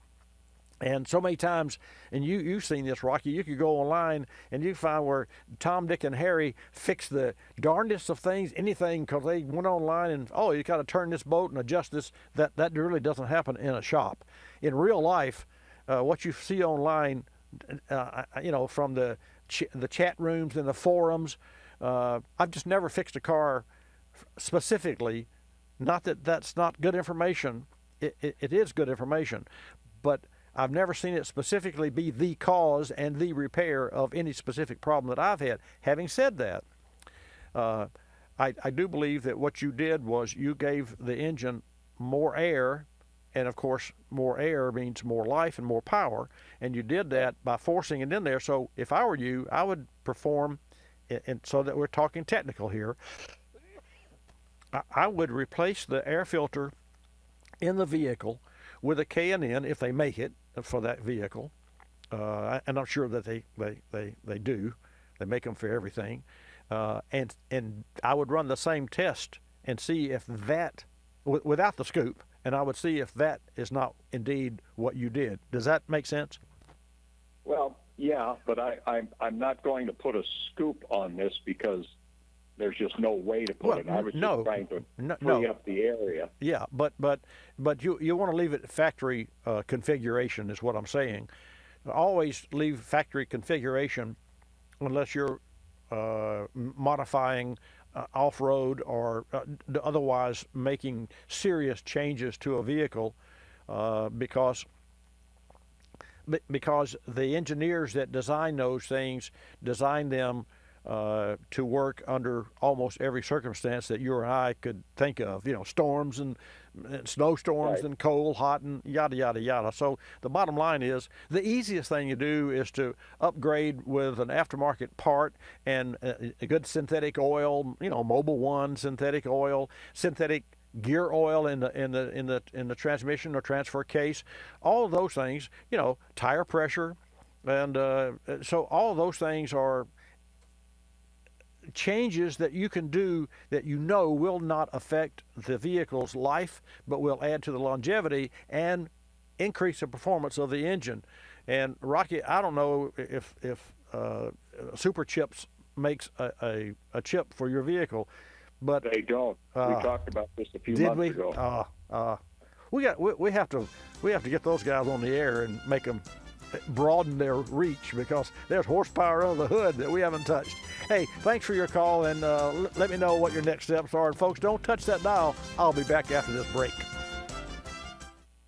S2: And so many times, and you've seen this, Rocky, you could go online and you find where Tom, Dick, and Harry fix the darndest of things, anything, because they went online and, you got to turn this bolt and adjust this. That really doesn't happen in a shop. In real life, what you see online, from the chat rooms and the forums, I've just never fixed a car specifically. Not that that's not good information. It is good information, but I've never seen it specifically be the cause and the repair of any specific problem that I've had. Having said that, I do believe that what you did was you gave the engine more air, and of course more air means more life and more power, and you did that by forcing it in there. So if I were you, I would perform, and so that we're talking technical here, I would replace the air filter in the vehicle with a K&N if they make it for that vehicle, and I'm sure that they do. They make them for everything, and I would run the same test and see if that, without the scoop, and I would see if that is not indeed what you did. Does that make sense?
S15: Well, yeah, but I'm not going to put a scoop on this, because there's just no way to put it. I was just trying to free up the area.
S2: Yeah, but you want to leave it factory configuration is what I'm saying. Always leave factory configuration unless you're modifying off-road or otherwise making serious changes to a vehicle, because the engineers that design those things design them to work under almost every circumstance that you or I could think of. Storms and snowstorms and cold, hot, and yada, yada, yada. So the bottom line is the easiest thing you do is to upgrade with an aftermarket part and a good synthetic oil, Mobil 1 synthetic oil, synthetic gear oil in the transmission or transfer case, all of those things, tire pressure, and so all of those things are changes that you can do that will not affect the vehicle's life, but will add to the longevity and increase the performance of the engine. And Rocky, I don't know if Super Chips makes a chip for your vehicle, but
S15: they don't. We talked about this a few months ago.
S2: We have to get those guys on the air and make them broaden their reach, because there's horsepower under the hood that we haven't touched. Hey, thanks for your call, and let me know what your next steps are. And folks, don't touch that dial. I'll be back after this break.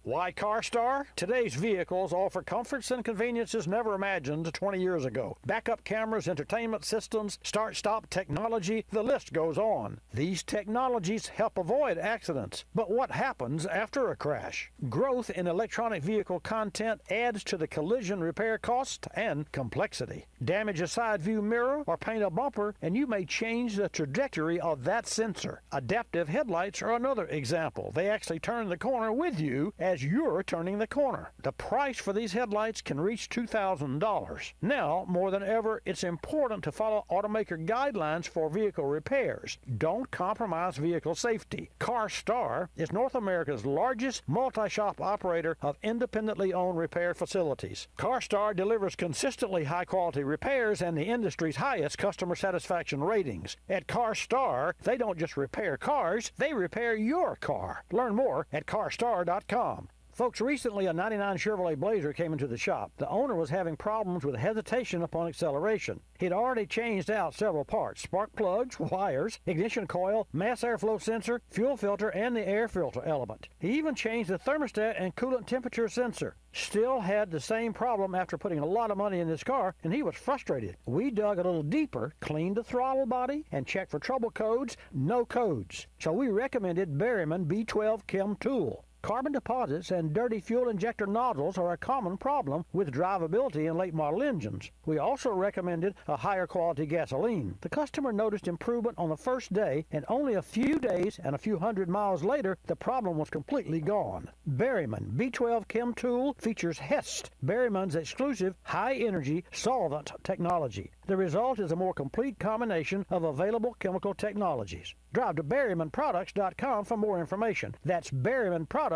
S2: Why CarStar? Today's vehicles offer comforts and conveniences never imagined 20 years ago. Backup cameras, entertainment systems, start-stop technology, the list goes on. These technologies help avoid accidents. But what happens after a crash? Growth in electronic vehicle content adds to the collision repair cost and complexity. Damage a side view mirror or paint a bumper, and you may change the trajectory of that sensor. Adaptive headlights are another example. They actually turn the corner with you as you're turning the corner. The price for these headlights can reach $2,000. Now, more than ever, it's important to follow automaker guidelines for vehicle repairs. Don't compromise vehicle safety. CarStar is North America's largest multi-shop operator of independently owned repair facilities. CarStar delivers consistently high-quality repairs and the industry's highest customer satisfaction ratings. At CarStar, they don't just repair cars, they repair your car. Learn more at carstar.com. Folks, recently a 99 Chevrolet Blazer came into the shop. The owner was having problems with hesitation upon acceleration. He'd already changed out several parts: spark plugs, wires, ignition coil, mass airflow sensor, fuel filter, and the air filter element. He even changed the thermostat and coolant temperature sensor. Still had the same problem after putting a lot of money in this car, and he was frustrated. We dug a little deeper, cleaned the throttle body, and checked for trouble codes. No codes. So we recommended Berryman B12 Chem Tool. Carbon deposits and dirty fuel injector nozzles are a common problem with drivability in late model engines. We also recommended a higher quality gasoline. The customer noticed improvement on the first day, and only a few days and a few hundred miles later, the problem was completely gone. Berryman B12 Chem Tool features HEST, Berryman's exclusive high-energy solvent technology. The result is a more complete combination of available chemical technologies. Drive to BerrymanProducts.com for more information. That's BerrymanProducts.com.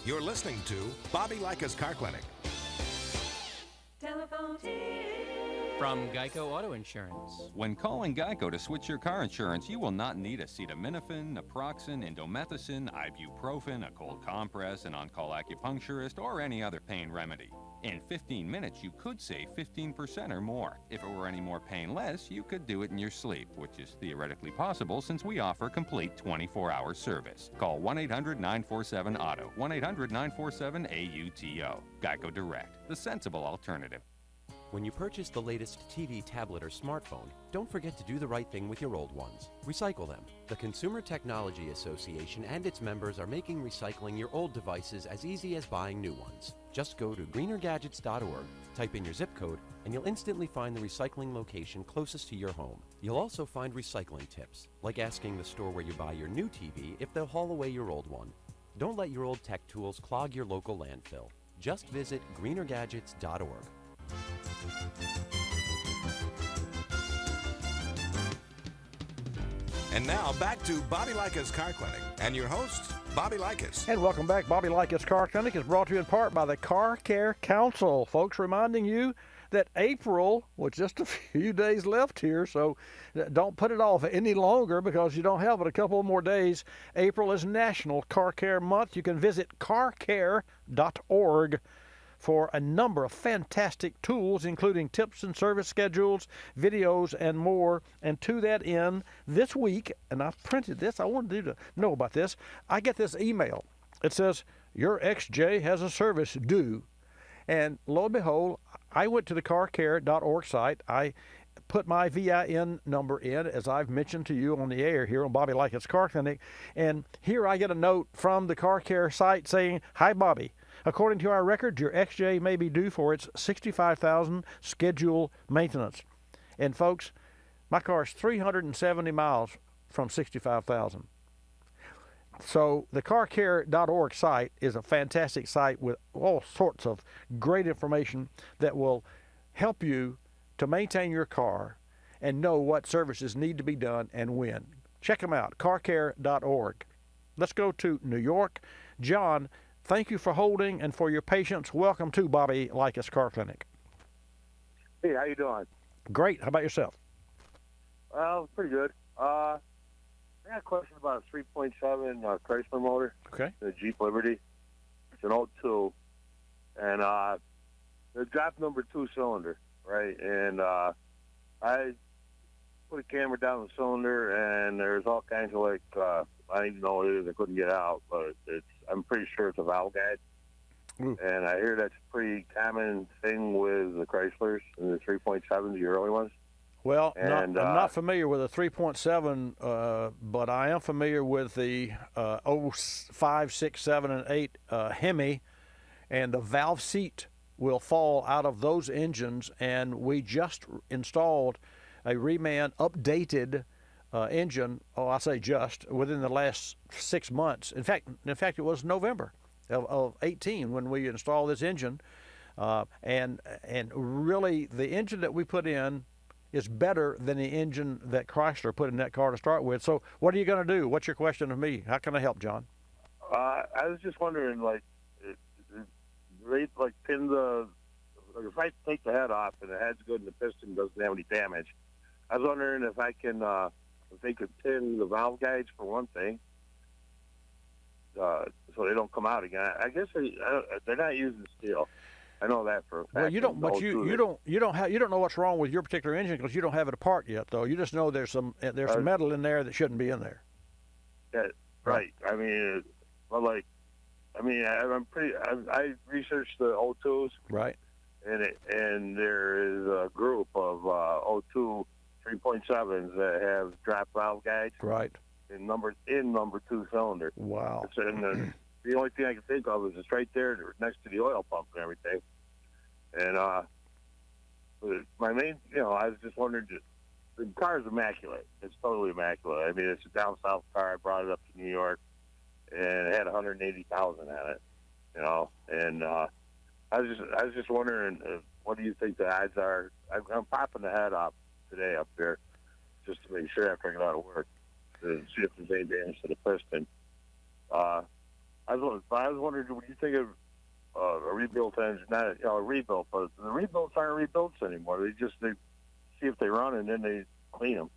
S1: You're listening to Bobby Likis Car Clinic.
S16: Telephone
S17: From Geico Auto Insurance.
S18: When calling Geico to switch your car insurance, you will not need acetaminophen, naproxen, indomethacin, ibuprofen, a cold compress, an on-call acupuncturist, or any other pain remedy. In 15 minutes, you could save 15% or more. If it were any more painless, you could do it in your sleep, which is theoretically possible since we offer complete 24-hour service. Call 1-800-947-AUTO, 1-800-947-AUTO. Geico Direct, the sensible alternative.
S8: When you purchase the latest TV, tablet, or smartphone, don't forget to do the right thing with your old ones. Recycle them. The Consumer Technology Association and its members are making recycling your old devices as easy as buying new ones. Just go to greenergadgets.org, type in your zip code, and you'll instantly find the recycling location closest to your home. You'll also find recycling tips, like asking the store where you buy your new TV if they'll haul away your old one. Don't let your old tech tools clog your local landfill. Just visit greenergadgets.org.
S1: And now back to Bobby Likis Car Clinic and your host, Bobby Likis.
S2: And welcome back. Bobby Likis Car Clinic is brought to you in part by the Car Care Council. Folks, reminding you that April, with just a few days left here, so don't put it off any longer because you don't have but a couple more days. April is National Car Care Month. You can visit carcare.org for a number of fantastic tools, including tips and service schedules, videos, and more. And to that end, this week, and I've printed this, I wanted you to know about this, I get this email. It says, your XJ has a service due. And lo and behold, I went to the carcare.org site. I put my VIN number in, as I've mentioned to you on the air here on Bobby Likis Car Clinic. And here I get a note from the Car Care site saying, hi, Bobby. According to our record, your XJ may be due for its $65,000 scheduled maintenance. And folks, my car is 370 miles from $65,000. So the carcare.org site is a fantastic site with all sorts of great information that will help you to maintain your car and know what services need to be done and when. Check them out, carcare.org. Let's go to New York. John, thank you for holding and for your patience. Welcome to Bobby Likis Car Clinic.
S16: Hey, how you doing?
S2: Great. How about yourself?
S16: Well, pretty good. I got a question about a 3.7 Chrysler motor.
S2: Okay.
S16: The Jeep Liberty. It's an 02. And the drop number 2 cylinder, right? And I put a camera down the cylinder, and there's all kinds of I don't even know what it is. I couldn't get out, but I'm pretty sure it's a valve guide.
S2: Ooh.
S16: And I hear that's a pretty common thing with the Chryslers and the 3.7s, the early ones.
S2: Well,
S16: and,
S2: I'm not familiar with a 3.7, but I am familiar with the 05, 6, 7, and 8 Hemi, and the valve seat will fall out of those engines, and we just installed a reman updated engine. Oh, I say just within the last 6 months. In fact, it was November of 18 when we installed this engine, and really the engine that we put in is better than the engine that Chrysler put in that car to start with. So what are you going to do? What's your question of me? How can I help, John?
S16: I was just wondering, pin the, if I take the head off and the head's good and the piston doesn't have any damage, I was wondering if I can, if they could pin the valve guides for one thing, so they don't come out again. I guess they're not using steel. I know that for a fact.
S2: Well, you don't, but you don't know what's wrong with your particular engine because you don't have it apart yet, though. You just know there's some metal in there that shouldn't be in there.
S16: Yeah, right. I mean, I researched the 02s.
S2: Right.
S16: And there is a group of 02 3.7s that have drop valve guides.
S2: Right.
S16: In number 2 cylinder.
S2: Wow.
S16: And the only thing I can think of is it's right there next to the oil pump and everything. And my main, I was just wondering, the car's immaculate. It's totally immaculate. I mean, it's a down south car. I brought it up to New York, and it had 180,000 on it. And I was just wondering, what do you think the odds are? I'm popping the head off today up there, just to make sure after I get out of work, to see if there's any damage to the piston. I was wondering, what do you think of a rebuilt engine? Not a rebuilt, but the rebuilds aren't rebuilds anymore. They see if they run and then they clean them.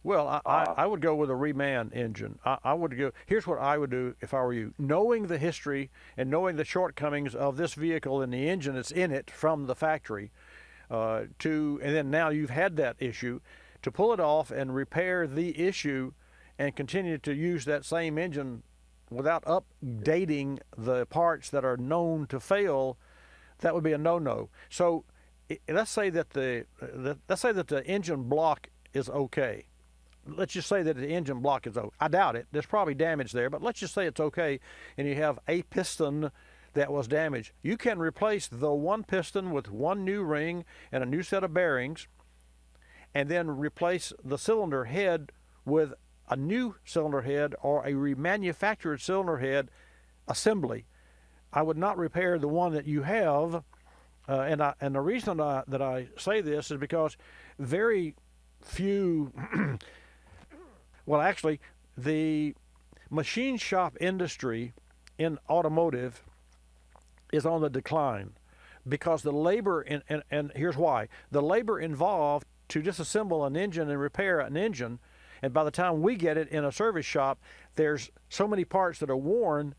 S2: Well, I would go with a reman engine. I would go. Here's what I would do if I were you. Knowing the history and knowing the shortcomings of this vehicle and the engine that's in it from the factory, and then now you've had that issue, to pull it off and repair the issue and continue to use that same engine without updating the parts that are known to fail, that would be a no-no. So let's say that the engine block is okay. Let's just say that the engine block is okay. I doubt it. There's probably damage there, but let's just say it's okay, and you have a piston that was damaged. You can replace the one piston with one new ring and a new set of bearings, and then replace the cylinder head with a new cylinder head or a remanufactured cylinder head assembly. I would not repair the one that you have, and the reason that I say this is because very few, well, actually, machine shop industry in automotive is on the decline because the labor, and here's why. The labor involved to disassemble an engine and repair an engine, and by the time we get it in a service shop, there's so many parts that are worn.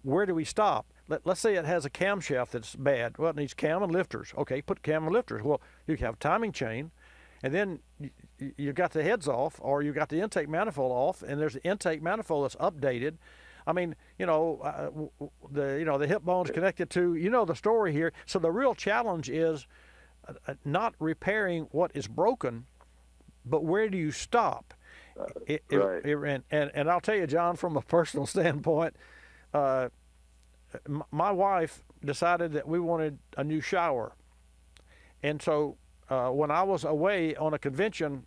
S2: Where do we stop? Let's say it has a camshaft that's bad. Well, it needs cam and lifters. Okay, put cam and lifters. Well, you have timing chain, and then you got the heads off, or you got the intake manifold off, and there's the intake manifold that's updated. I mean, the hip bone's connected to, the story here. So the real challenge is not repairing what is broken, but where do you stop?
S16: Right.
S2: And I'll tell you, John, from a personal standpoint, my wife decided that we wanted a new shower. And so when I was away on a convention,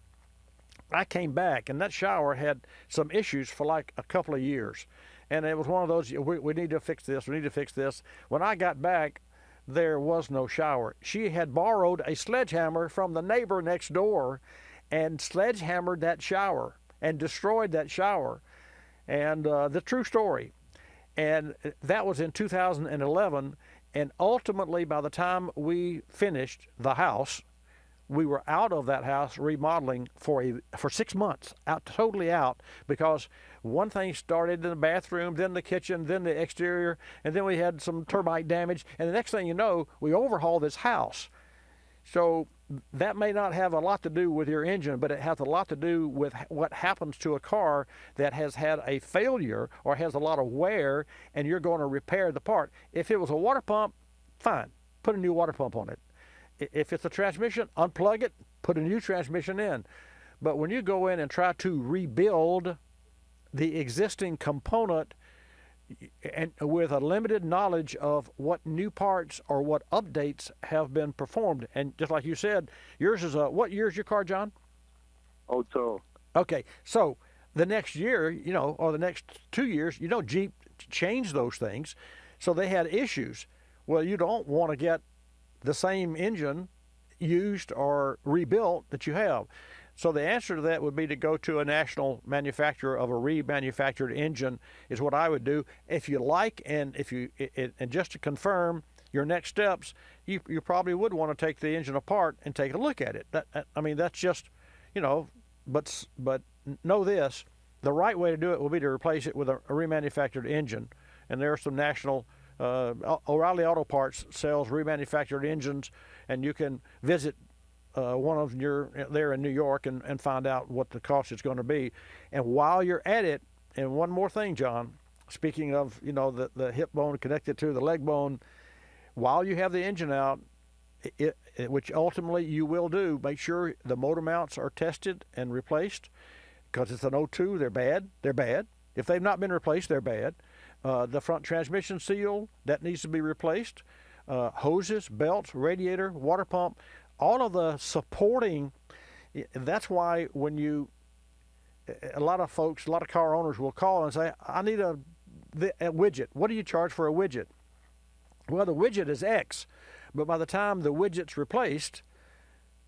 S2: I came back, and that shower had some issues for like a couple of years. And it was one of those, we need to fix this, we need to fix this. When I got back, there was no shower. She had borrowed a sledgehammer from the neighbor next door and sledgehammered that shower and destroyed that shower. And the true story. And that was in 2011. And ultimately, by the time we finished the house, we were out of that house remodeling for 6 months, totally out, because one thing started in the bathroom, then the kitchen, then the exterior, and then we had some termite damage, and the next thing you know, we overhauled this house. So that may not have a lot to do with your engine, but it has a lot to do with what happens to a car that has had a failure or has a lot of wear, and you're going to repair the part. If it was a water pump, fine, put a new water pump on it. If it's a transmission, unplug it, put a new transmission in. But when you go in and try to rebuild the existing component and with a limited knowledge of what new parts or what updates have been performed, and just like you said, yours is what year is your car, John?
S16: 02.
S2: Okay, so the next year, or the next 2 years, Jeep changed those things, so they had issues. Well, you don't want to get the same engine used or rebuilt that you have. So the answer to that would be to go to a national manufacturer of a remanufactured engine is what I would do. If you like, and and just to confirm your next steps, you probably would want to take the engine apart and take a look at it. That's just, but know this, the right way to do it will be to replace it with a remanufactured engine. And there are some national O'Reilly Auto Parts sells remanufactured engines, and you can visit one of them there in New York and find out what the cost is going to be. And while you're at it, and one more thing, John, speaking of the hip bone connected to the leg bone, while you have the engine out, which ultimately you will do, make sure the motor mounts are tested and replaced, because it's an 02, they're bad. If they've not been replaced, they're bad. The front transmission seal, that needs to be replaced. Hoses, belts, radiator, water pump, all of the supporting. That's why when a lot of car owners will call and say, I need a widget. What do you charge for a widget? Well, the widget is X, but by the time the widget's replaced,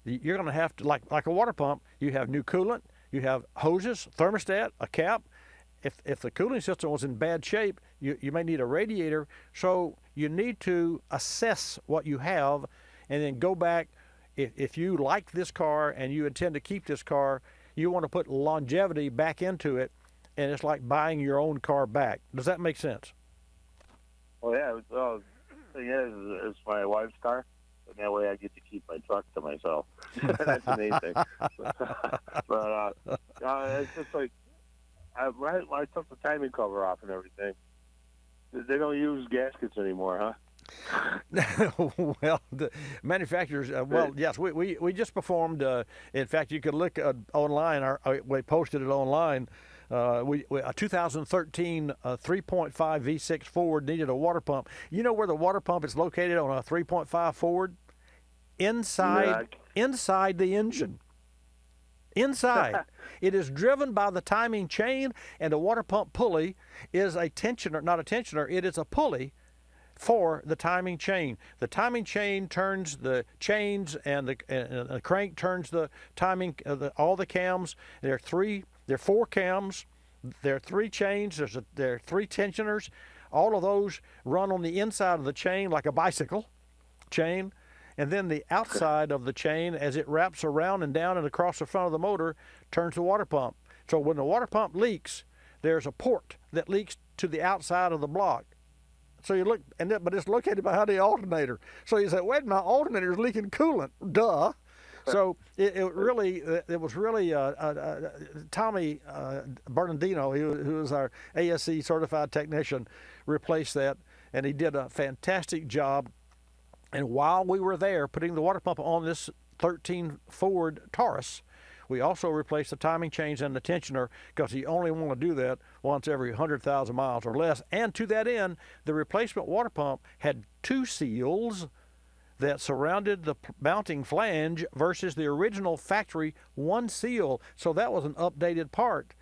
S2: you're going to have to, like a water pump, you have new coolant, you have hoses, thermostat, a cap. If the cooling system was in bad shape, you may need a radiator. So you need to assess what you have and then go back. If you like this car and you intend to keep this car, you want to put longevity back into it, and it's like buying your own car back. Does that make sense?
S16: Well, yeah. The thing is, it's my wife's car, and that way I get to keep my truck to myself. That's the main thing. But it's just like, when I took the timing cover off and everything, they don't use gaskets anymore, huh?
S2: Well, the manufacturers, yes, we just performed, in fact, you could look online, we posted it online, a 2013 3.5 V6 Ford needed a water pump. You know where the water pump is located on a 3.5 Ford? Inside the engine. Inside. It is driven by the timing chain, and the water pump pulley is a tensioner, not a tensioner, it is a pulley for the timing chain. The timing chain turns the chains, and the crank turns the timing, all the cams. There are 4 cams there are 3 chains. There are 3 tensioners. All of those run on the inside of the chain like a bicycle chain. And then the outside of the chain, as it wraps around and down and across the front of the motor, turns the water pump. So when the water pump leaks, there's a port that leaks to the outside of the block. So you look, but it's located behind the alternator. So you say, wait, my alternator's leaking coolant. Duh. So it was really Tommy Bernardino, who was our ASE certified technician, replaced that, and he did a fantastic job. And while we were there putting the water pump on this 13 Ford Taurus, we also replaced the timing chains and the tensioner, because you only want to do that once every 100,000 miles or less. And to that end, the replacement water pump had 2 seals that surrounded the mounting flange versus the original factory 1 seal. So that was an updated part.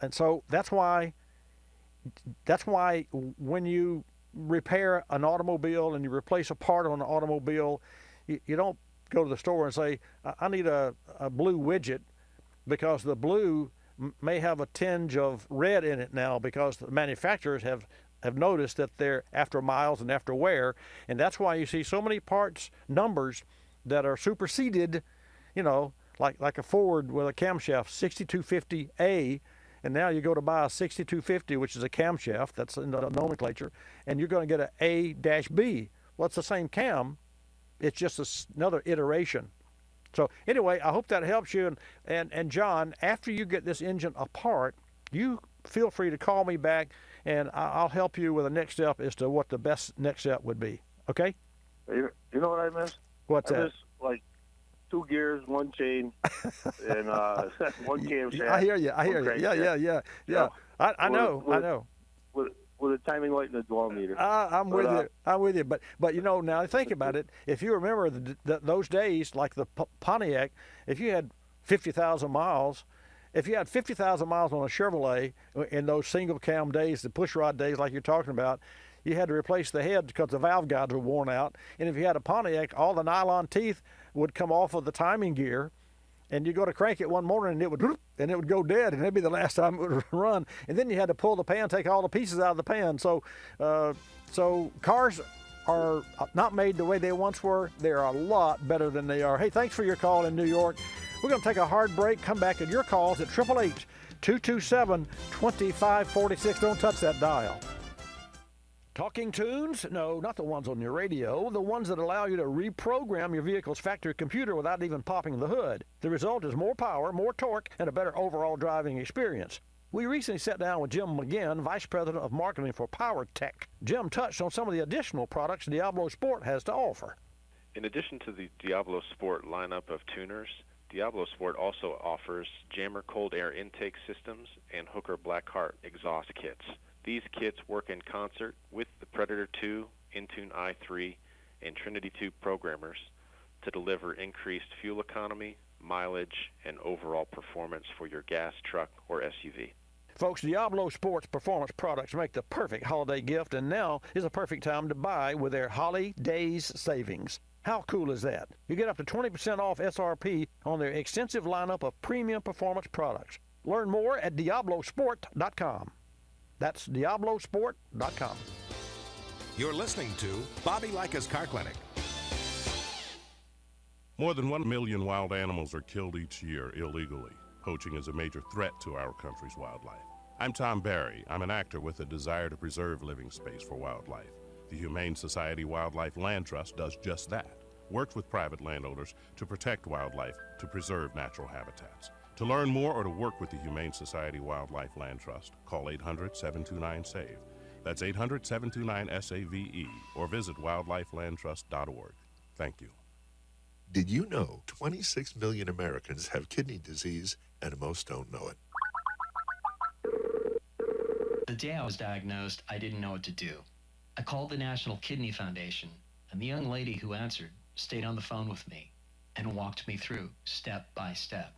S2: And so that's why when you repair an automobile and you replace a part on an automobile, you don't go to the store and say, I need a blue widget, because the blue may have a tinge of red in it now, because the manufacturers have noticed that they're after miles and after wear. And that's why you see so many parts numbers that are superseded, like a Ford with a camshaft 6250A, and now you go to buy a 6250, which is a camshaft, that's in the nomenclature, and you're going to get an A-B. Well, it's the same cam, it's just another iteration. So anyway, I hope that helps you. And John, after you get this engine apart, you feel free to call me back, and I'll help you with the next step as to what the best next step would be. Okay?
S16: You know what I miss?
S2: What's that?
S16: I miss, like, 2 gears, 1 chain, and 1 camshaft.
S2: I hear you. Yeah. I know.
S16: With a timing light and a dwell meter.
S2: I'm with you. But now think about it. If you remember those days, like the Pontiac, if you had 50,000 miles, on a Chevrolet in those single cam days, the pushrod days like you're talking about, you had to replace the head because the valve guides were worn out. And if you had a Pontiac, all the nylon teeth would come off of the timing gear, and you go to crank it one morning and it would go dead, and that'd be the last time it would run. And then you had to pull the pan, take all the pieces out of the pan. So cars are not made the way they once were. They're a lot better than they are. Hey, thanks for your call in New York. We're going to take a hard break, come back at your calls at 888-227-2546. Don't touch that dial. Talking tunes? No, not the ones on your radio, the ones that allow you to reprogram your vehicle's factory computer without even popping the hood. The result is more power, more torque, and a better overall driving experience. We recently sat down with Jim McGinn, Vice President of Marketing for Power Tech. Jim touched on some of the additional products Diablo Sport has to offer.
S19: In addition to the Diablo Sport lineup of tuners, Diablo Sport also offers Jammer cold air intake systems and Hooker Blackheart exhaust kits. These kits work in concert with the Predator 2, Intune i3, and Trinity 2 programmers to deliver increased fuel economy, mileage, and overall performance for your gas truck or SUV.
S2: Folks, Diablo Sports performance products make the perfect holiday gift, and now is a perfect time to buy with their holidays savings. How cool is that? You get up to 20% off SRP on their extensive lineup of premium performance products. Learn more at DiabloSport.com. That's DiabloSport.com.
S1: You're listening to Bobby Likis Car Clinic.
S20: More than 1 million wild animals are killed each year illegally. Poaching is a major threat to our country's wildlife. I'm Tom Barry. I'm an actor with a desire to preserve living space for wildlife. The Humane Society Wildlife Land Trust does just that. Works with private landowners to protect wildlife, to preserve natural habitats. To learn more or to work with the Humane Society Wildlife Land Trust, call 800-729-SAVE. That's 800-729-SAVE, or visit wildlifelandtrust.org. Thank you.
S21: Did you know 26 million Americans have kidney disease and most don't know it?
S22: The day I was diagnosed, I didn't know what to do. I called the National Kidney Foundation, and the young lady who answered stayed on the phone with me and walked me through step by step.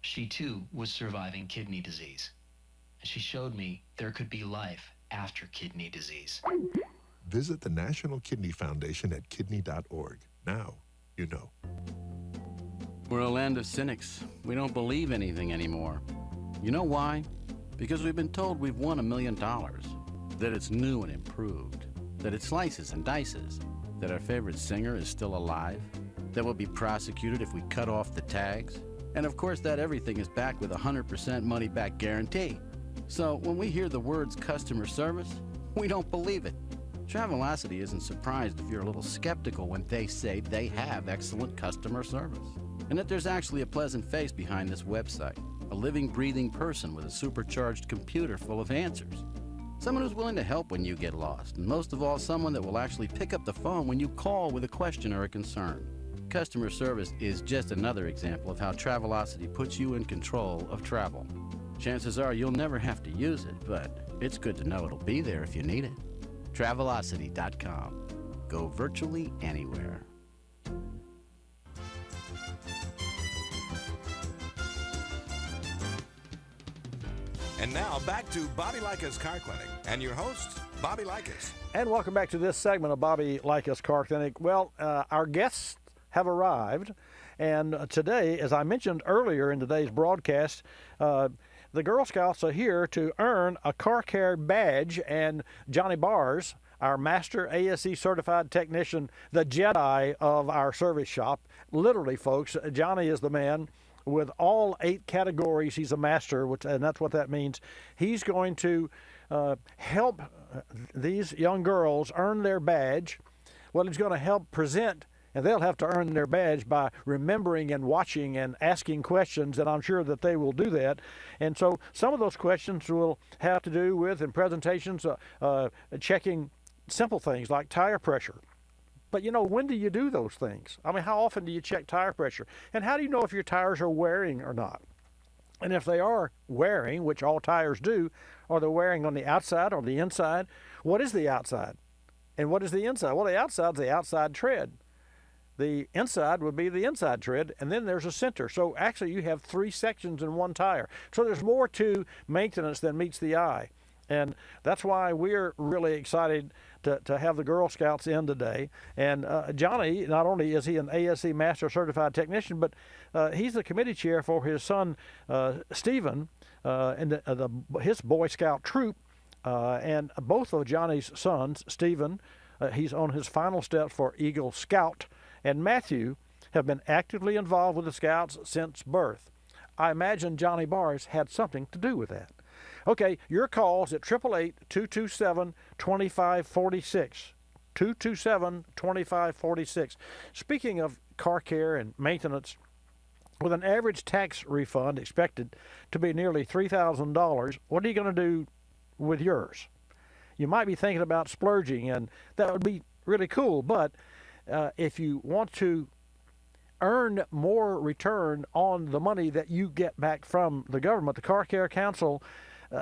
S22: She too was surviving kidney disease. And she showed me there could be life after kidney disease.
S21: Visit the National Kidney Foundation at kidney.org. Now you know.
S12: We're a land of cynics. We don't believe anything anymore. You know why? Because we've been told we've won $1 million, that it's new and improved, that it slices and dices, that our favorite singer is still alive, that we'll be prosecuted if we cut off the tags, and of course that everything is backed with a 100% money-back guarantee. So when we hear the words customer service, we don't believe it. Travelocity isn't surprised if you're a little skeptical when they say they have excellent customer service, and that there's actually a pleasant face behind this website, a living, breathing person with a supercharged computer full of answers. Someone who's willing to help when you get lost, and most of all, someone that will actually pick up the phone when you call with a question or a concern. Customer service is just another example of how Travelocity puts you in control of travel. Chances are you'll never have to use it, but it's good to know it'll be there if you need it. Travelocity.com. Go virtually anywhere.
S1: And now back to Bobby Likis Car Clinic and your host, Bobby Likis.
S2: And welcome back to this segment of Bobby Likis Car Clinic. Well, our guests have arrived, and today, as I mentioned earlier in today's broadcast, the Girl Scouts are here to earn a car care badge, and Johnny Bars, our master ASE certified technician, the Jedi of our service shop, literally, folks, Johnny is the man with all 8 categories. He's a master, and that's what that means. He's going to help these young girls earn their badge. Well, he's going to help present, and they'll have to earn their badge by remembering and watching and asking questions, and I'm sure that they will do that. And so some of those questions will have to do with, in presentations, checking simple things like tire pressure. But, you know, when do you do those things? I mean, how often do you check tire pressure? And how do you know if your tires are wearing or not? And if they are wearing, which all tires do, are they wearing on the outside or the inside? What is the outside? And what is the inside? Well, the outside is the outside tread. The inside would be the inside tread, and then there's a center. So actually you have 3 sections in one tire. So there's more to maintenance than meets the eye. And that's why we're really excited to have the Girl Scouts in today. And Johnny, not only is he an ASE Master Certified Technician, but he's the committee chair for his son, Stephen, and his Boy Scout troop. And both of Johnny's sons, Stephen, he's on his final steps for Eagle Scout, and Matthew have been actively involved with the Scouts since birth. I imagine Johnny Bars had something to do with that. Okay, your calls at 888-227-2546. 227-2546. Speaking of car care and maintenance, with an average tax refund expected to be nearly $3,000, what are you going to do with yours? You might be thinking about splurging, and that would be really cool, but if you want to earn more return on the money that you get back from the government, the Car Care Council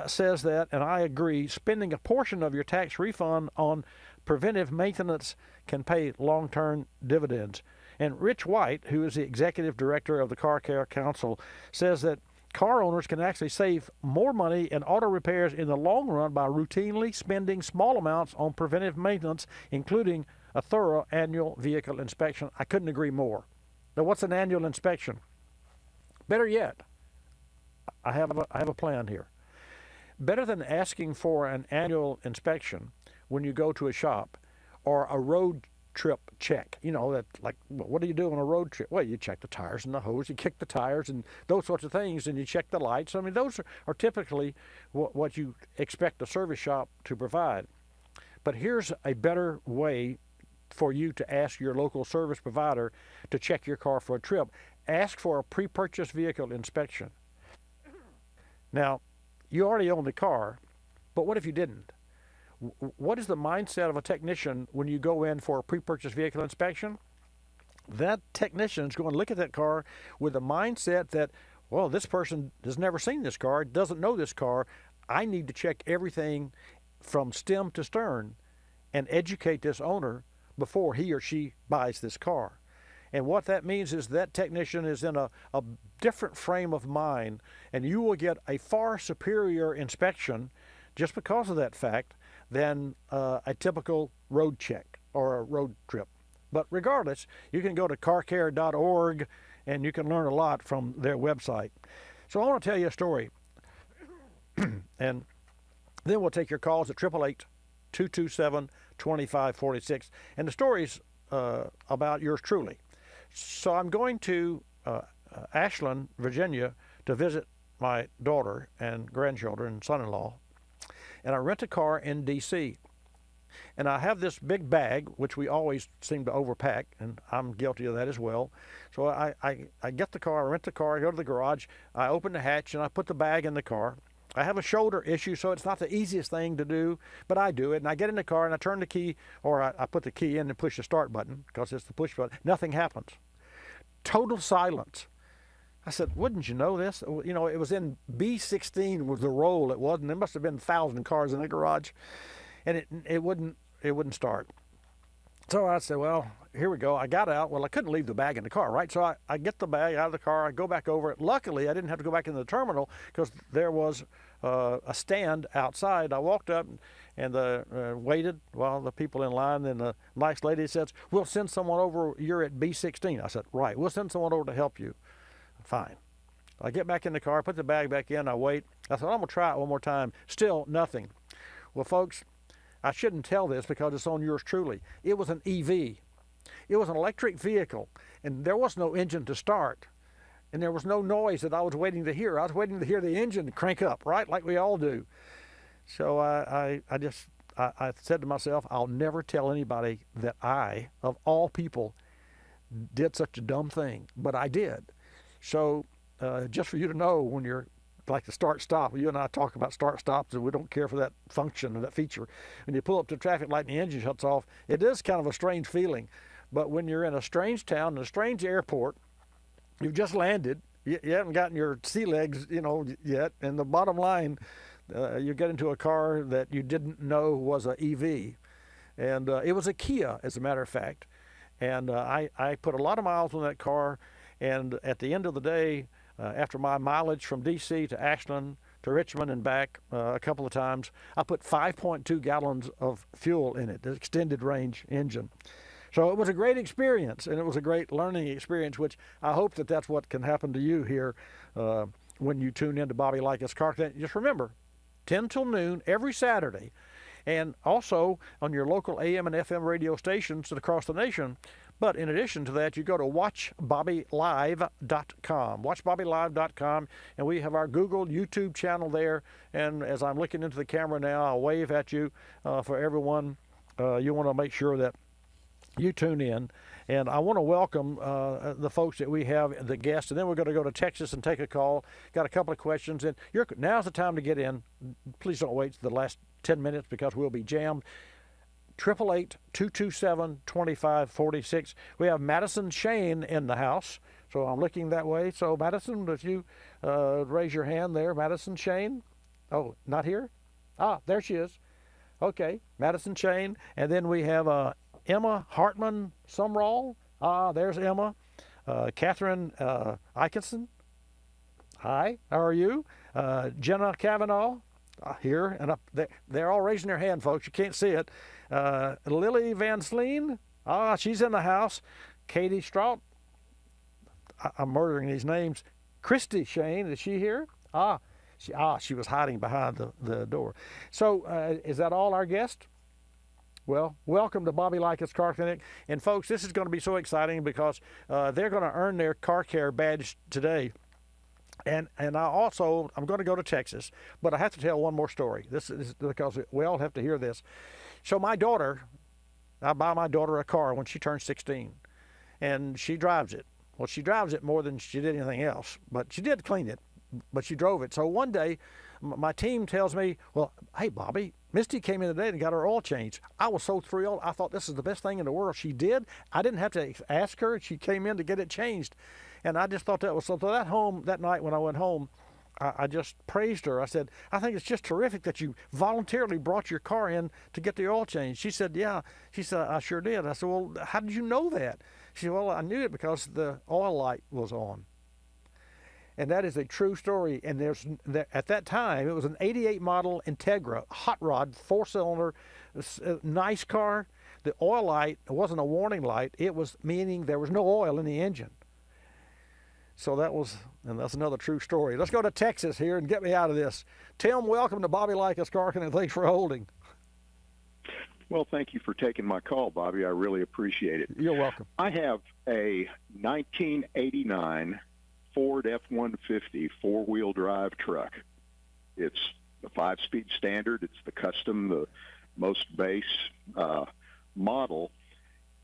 S2: says that, and I agree, spending a portion of your tax refund on preventive maintenance can pay long-term dividends. And Rich White, who is the executive director of the Car Care Council, says that car owners can actually save more money in auto repairs in the long run by routinely spending small amounts on preventive maintenance, including a thorough annual vehicle inspection. I couldn't agree more. Now, what's an annual inspection? Better yet, I have a plan here. Better than asking for an annual inspection when you go to a shop or a road trip check. You know, that, like, what do you do on a road trip? Well, you check the tires and the hose, you kick the tires and those sorts of things, and you check the lights. I mean, those are typically what you expect a service shop to provide. But here's a better way for you to ask your local service provider to check your car for a trip. Ask for a pre-purchase vehicle inspection. Now, you already own the car, but what if you didn't? What is the mindset of a technician when you go in for a pre-purchase vehicle inspection? That technician is going to look at that car with the mindset that, well, this person has never seen this car, doesn't know this car. I need to check everything from stem to stern and educate this owner before he or she buys this car. And what that means is that technician is in a different frame of mind, and you will get a far superior inspection just because of that fact than a typical road check or a road trip. But regardless, you can go to carcare.org and you can learn a lot from their website. So I want to tell you a story. And then we'll take your calls at 888-227-2546. And the story's about yours truly. So I'm going to Ashland, Virginia, to visit my daughter and grandchildren and son-in-law. And I rent a car in D.C. And I have this big bag, which we always seem to overpack, and I'm guilty of that as well. So I get the car, I rent the car, I go to the garage, I open the hatch, and I put the bag in the car. I have a shoulder issue, so it's not the easiest thing to do, but I do it. And I get in the car, and I turn the key, or I put the key in and push the start button, because it's the push button. Nothing happens. Total silence. I said, wouldn't you know this? You know, it was in B16 was the roll it was, and there must have been 1,000 cars in the garage. And it wouldn't start. So I said, well, here we go. I got out. Well, I couldn't leave the bag in the car, right? So I get the bag out of the car. I go back over it. Luckily, I didn't have to go back into the terminal because there was a stand outside. I walked up and waited while the people in line. Then the nice lady says, we'll send someone over. You're at B16. I said, right. We'll send someone over to help you. Fine. I get back in the car, put the bag back in. I wait. I said, I'm going to try it one more time. Still nothing. Well, folks, I shouldn't tell this because it's on yours truly. It was an EV. It was an electric vehicle, and there was no engine to start. And there was no noise that I was waiting to hear. I was waiting to hear the engine crank up, right, like we all do. So I said to myself, I'll never tell anybody that I, of all people, did such a dumb thing. But I did. So just for you to know, when you're like the start-stop. You and I talk about start-stops, and we don't care for that function or that feature. When you pull up to a traffic light and the engine shuts off, it is kind of a strange feeling. But when you're in a strange town, in a strange airport, you've just landed, you haven't gotten your sea legs, yet, and the bottom line, you get into a car that you didn't know was an EV. And it was a Kia, as a matter of fact. And I put a lot of miles on that car, and at the end of the day, after my mileage from D.C. to Ashland to Richmond and back a couple of times, I put 5.2 gallons of fuel in it, the extended range engine. So it was a great experience, and it was a great learning experience, which I hope that that's what can happen to you here when you tune in to Bobby Likis Car Clinic. Just remember, 10 till noon every Saturday, and also on your local AM and FM radio stations across the nation. But in addition to that, you go to watchbobbylive.com, watchbobbylive.com, and we have our Google, YouTube channel there. And as I'm looking into the camera now, I'll wave at you for everyone. You want to make sure that you tune in. And I want to welcome the folks that we have, the guests, and then we're going to go to Texas and take a call. Got a couple of questions, and now's the time to get in. Please don't wait the last 10 minutes because we'll be jammed. 888-227-2546. We have Madison Shane in the house, so I'm looking that way. So Madison, if you raise your hand there, Madison Shane. Oh, not here? Ah, there she is. Okay, Madison Shane. And then we have Emma Hartman Sumrall. Ah, there's Emma. Catherine Eikenson. Hi, how are you? Jenna Kavanaugh. Here and up there. They're all raising their hand, folks. You can't see it. Lily Van Sleen. She's in the house. Katie Strout. I'm murdering these names. Christy Shane. Is she here? She was hiding behind the door. So is that all our guests? Well, welcome to Bobby Likis Car Clinic. And folks, this is going to be so exciting because they're going to earn their car care badge today. And I'm going to go to Texas, but I have to tell one more story. This is because we all have to hear this. So I buy my daughter a car when she turns 16, and she drives it. Well, she drives it more than she did anything else, but she did clean it, but she drove it. So one day, my team tells me, well, hey, Bobby, Misty came in today and got her oil changed. I was so thrilled. I thought this is the best thing in the world. She did. I didn't have to ask her. She came in to get it changed. And I just thought that was so. That night when I went home, I just praised her. I said, I think it's just terrific that you voluntarily brought your car in to get the oil changed. She said, yeah. She said, I sure did. I said, well, how did you know that? She said, well, I knew it because the oil light was on. And that is a true story. And at that time, it was an 88 model Integra, hot rod, 4-cylinder, nice car. The oil light, it wasn't a warning light. It was meaning there was no oil in the engine. So and that's another true story. Let's go to Texas here and get me out of this. Tim, welcome to Bobby Likis Car Clinic. Thanks for holding.
S3: Well, thank you for taking my call, Bobby. I really appreciate it.
S2: You're welcome.
S3: I have a 1989 Ford F-150 four-wheel drive truck. It's the 5-speed standard. It's the custom, the most base model,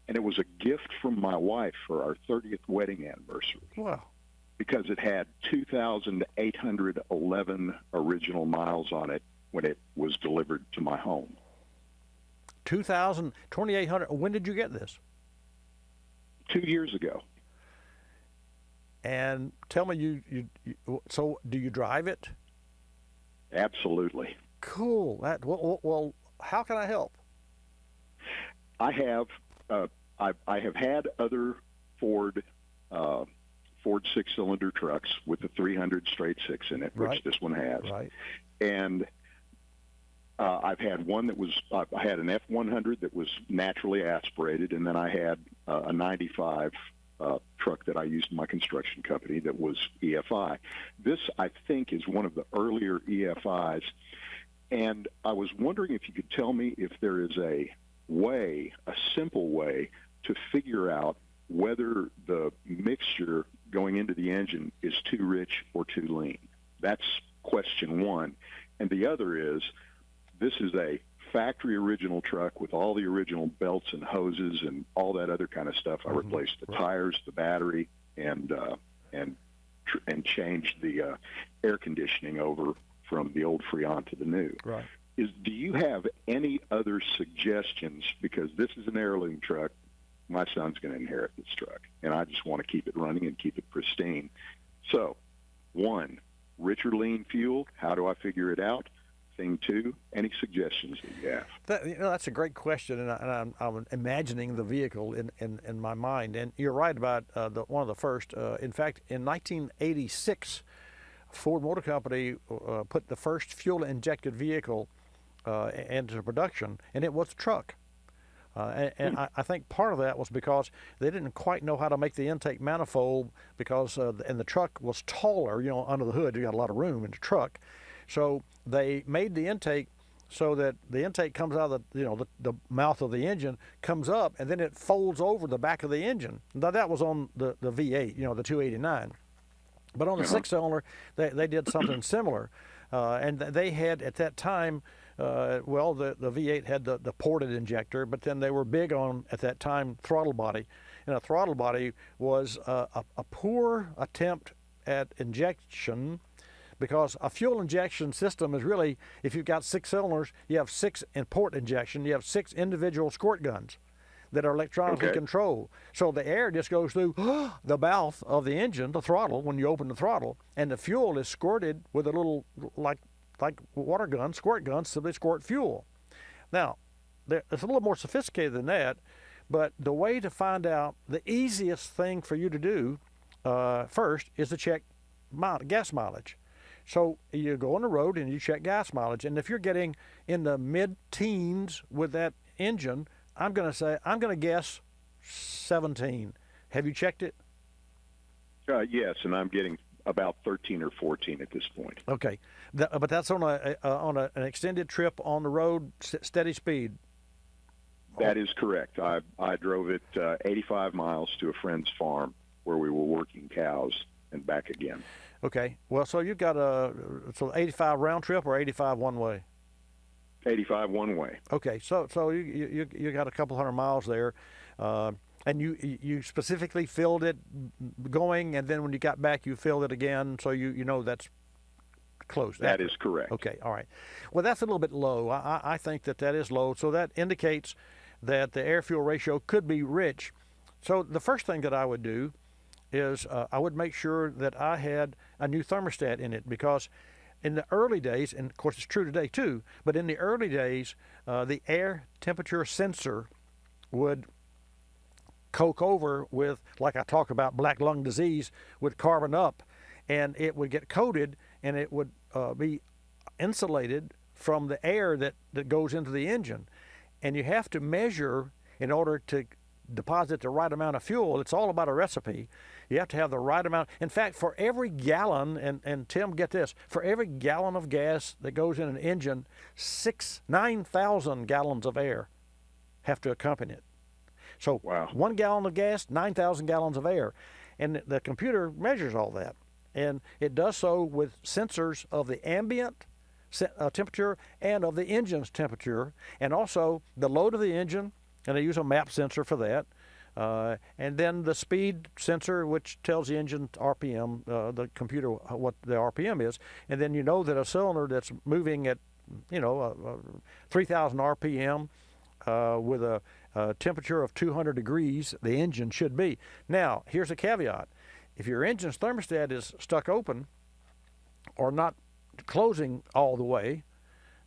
S3: and it was a gift from my wife for our 30th wedding anniversary.
S2: Wow.
S3: Because it had 2,811 original miles on it when it was delivered to my home.
S2: 2,800. When did you get this?
S3: 2 years ago.
S2: And tell me, so do you drive it?
S3: Absolutely.
S2: Cool. Well, how can I help?
S3: I have had other Ford 6-cylinder trucks with the 300 straight six in it, which this one has.
S2: Right.
S3: And I've had one that was, I had an F-100 that was naturally aspirated, and then I had a 95 truck that I used in my construction company that was EFI. This, I think, is one of the earlier EFIs, and I was wondering if you could tell me if there is a simple way to figure out whether the mixture going into the engine is too rich or too lean. That's question one. And the other is, this is a factory original truck with all the original belts and hoses and all that other kind of stuff. I replaced the tires, the battery, and changed the air conditioning over from the old Freon to the new.
S2: Right.
S3: Do you have any other suggestions? Because this is an heirloom truck. My son's going to inherit this truck, and I just want to keep it running and keep it pristine. So, one, rich or lean fuel, how do I figure it out? Thing two, any suggestions that you have?
S2: That's a great question, and I'm imagining the vehicle in my mind. And you're right about one of the first. In fact, in 1986, Ford Motor Company put the first fuel-injected vehicle into production, and it was a truck. And I think part of that was because they didn't quite know how to make the intake manifold because and the truck was taller, under the hood. You got a lot of room in the truck. So they made the intake so that the intake comes out of the mouth of the engine, comes up, and then it folds over the back of the engine. Now, that was on the V8, the 289. But on the six-cylinder, they did something similar. And they had, at that time, the V8 had the ported injector, but then they were big on, at that time, throttle body. And a throttle body was a poor attempt at injection, because a fuel injection system is really, if you've got 6 cylinders, you have 6 in port injection, you have 6 individual squirt guns that are electronically controlled. So the air just goes through the mouth of the engine, the throttle, when you open the throttle, and the fuel is squirted with a little, like water gun, squirt guns, so they squirt fuel. Now, it's a little more sophisticated than that, but the way to find out, the easiest thing for you to do first is to check gas mileage. So you go on the road and you check gas mileage, and if you're getting in the mid-teens with that engine, I'm going to guess 17. Have you checked it?
S3: Yes, and I'm getting about 13 or 14 at this point.
S2: Okay, but that's on an extended trip on the road, steady speed.
S3: That is correct. I drove it 85 miles to a friend's farm where we were working cows and back again.
S2: Okay, well, so you've got 85 round trip or 85 one way?
S3: 85 one way.
S2: Okay, so you got a couple hundred miles there, and you specifically filled it going, and then when you got back, you filled it again, so you know that's close.
S3: That is correct.
S2: Okay, all right. Well, that's a little bit low. I think that is low, so that indicates that the air-fuel ratio could be rich. So the first thing that I would do is I would make sure that I had a new thermostat in it, because in the early days, and of course it's true today too, but in the early days, the air temperature sensor would coke over with, like I talk about black lung disease, with carbon up, and it would get coated, and it would be insulated from the air that goes into the engine. And you have to measure in order to deposit the right amount of fuel. It's all about a recipe. You have to have the right amount. In fact, for every gallon, and Tim, get this, for every gallon of gas that goes in an engine, 9,000 gallons of air have to accompany it. So 1 gallon of gas, 9,000 gallons of air. And the computer measures all that. And it does so with sensors of the ambient temperature and of the engine's temperature, and also the load of the engine, and they use a map sensor for that. And then the speed sensor, which tells the engine RPM, the computer what the RPM is. And then you know that a cylinder that's moving at, 3,000 RPM with a temperature of 200 degrees, the engine should be. Now, here's a caveat. If your engine's thermostat is stuck open or not closing all the way,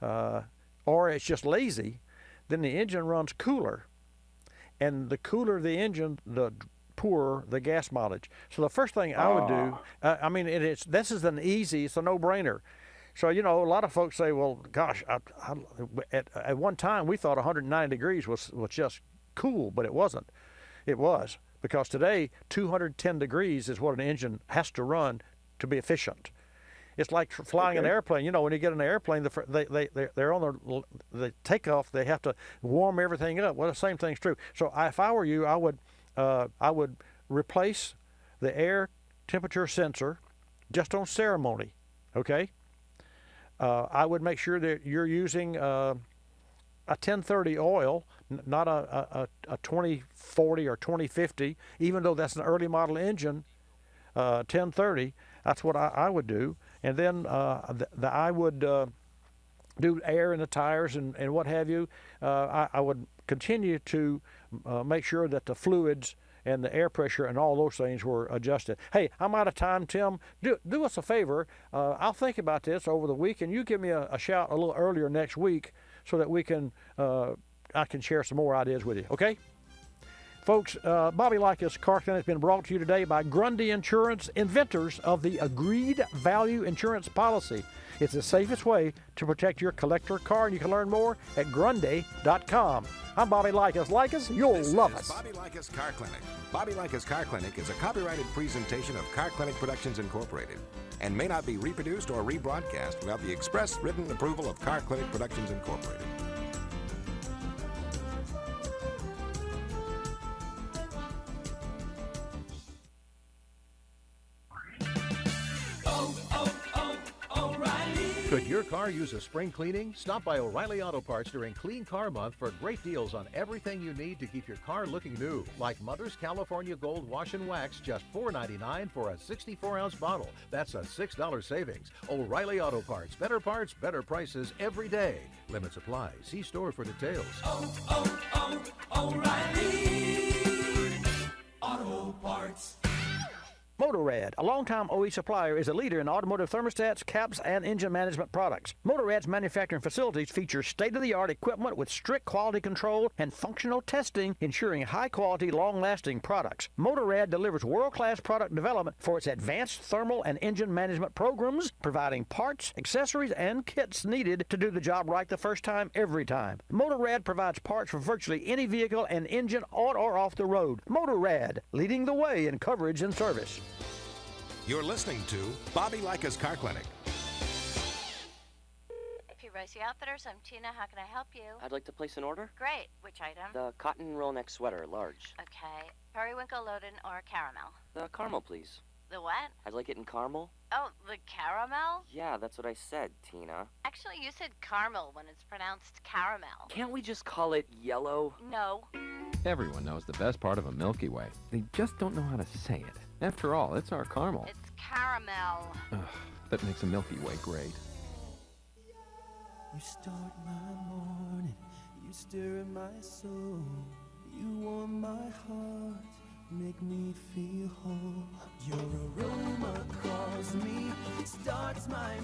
S2: or it's just lazy, then the engine runs cooler. And the cooler the engine, the poorer the gas mileage. So the first thing I would do, this is it's a no-brainer. So, a lot of folks say, well, gosh, at one time we thought 109 degrees was just cool, but it wasn't. It was, because today 210 degrees is what an engine has to run to be efficient. It's like flying an airplane. When you get in an airplane, they're on the takeoff. They have to warm everything up. Well, the same thing's true. So if I were you, I would replace the air temperature sensor just on ceremony. Okay. I would make sure that you're using a 1030 oil, not a 2040 or 2050. Even though that's an early model engine, 1030. That's what I would do. And then I would do air in the tires and what have you. I would continue to make sure that the fluids and the air pressure and all those things were adjusted. Hey, I'm out of time, Tim. Do us a favor. I'll think about this over the week, and you give me a shout a little earlier next week so that I can share some more ideas with you, okay? Folks, Bobby Likis Car Clinic has been brought to you today by Grundy Insurance, inventors of the Agreed Value Insurance Policy. It's the safest way to protect your collector car, and you can learn more at Grundy.com. I'm Bobby Likis. Likis, you'll love us.
S1: Bobby Likis Car Clinic. Bobby Likis Car Clinic is a copyrighted presentation of Car Clinic Productions Incorporated and may not be reproduced or rebroadcast without the express written approval of Car Clinic Productions Incorporated.
S4: Could your car use a spring cleaning? Stop by O'Reilly Auto Parts during Clean Car Month for great deals on everything you need to keep your car looking new. Like Mother's California Gold Wash and Wax, just $4.99 for a 64-ounce bottle. That's a $6 savings. O'Reilly Auto Parts. Better prices every day. Limits apply. See store for details.
S6: O'Reilly Auto Parts.
S7: Motorrad, a longtime OE supplier, is a leader in automotive thermostats, caps, and engine management products. Motorrad's manufacturing facilities feature state-of-the-art equipment with strict quality control and functional testing, ensuring high-quality, long-lasting products. Motorrad delivers world-class product development for its advanced thermal and engine management programs, providing parts, accessories, and kits needed to do the job right the first time, every time. Motorrad provides parts for virtually any vehicle and engine on or off the road. Motorrad, leading the way in coverage and service.
S1: You're listening to Bobby Likis Car Clinic.
S5: Ricey Outfitters, I'm Tina. How can I help you?
S23: I'd like to place an order.
S5: Great. Which item?
S23: The cotton roll neck sweater, large.
S5: Okay. Periwinkle, Loden, or caramel?
S23: The caramel, please.
S5: The what?
S23: I'd like it in caramel.
S5: Oh, the caramel?
S23: Yeah, that's what I said, Tina.
S5: Actually, you said caramel when it's pronounced caramel.
S23: Can't we just call it yellow?
S5: No.
S24: Everyone knows the best part of a Milky Way. They just don't know how to say it. After all, it's our caramel.
S5: It's caramel.
S24: Ugh, that makes a Milky Way great.
S6: You start my morning, you stir in my soul, you warm my heart, make me feel whole. Your aroma calls me, starts my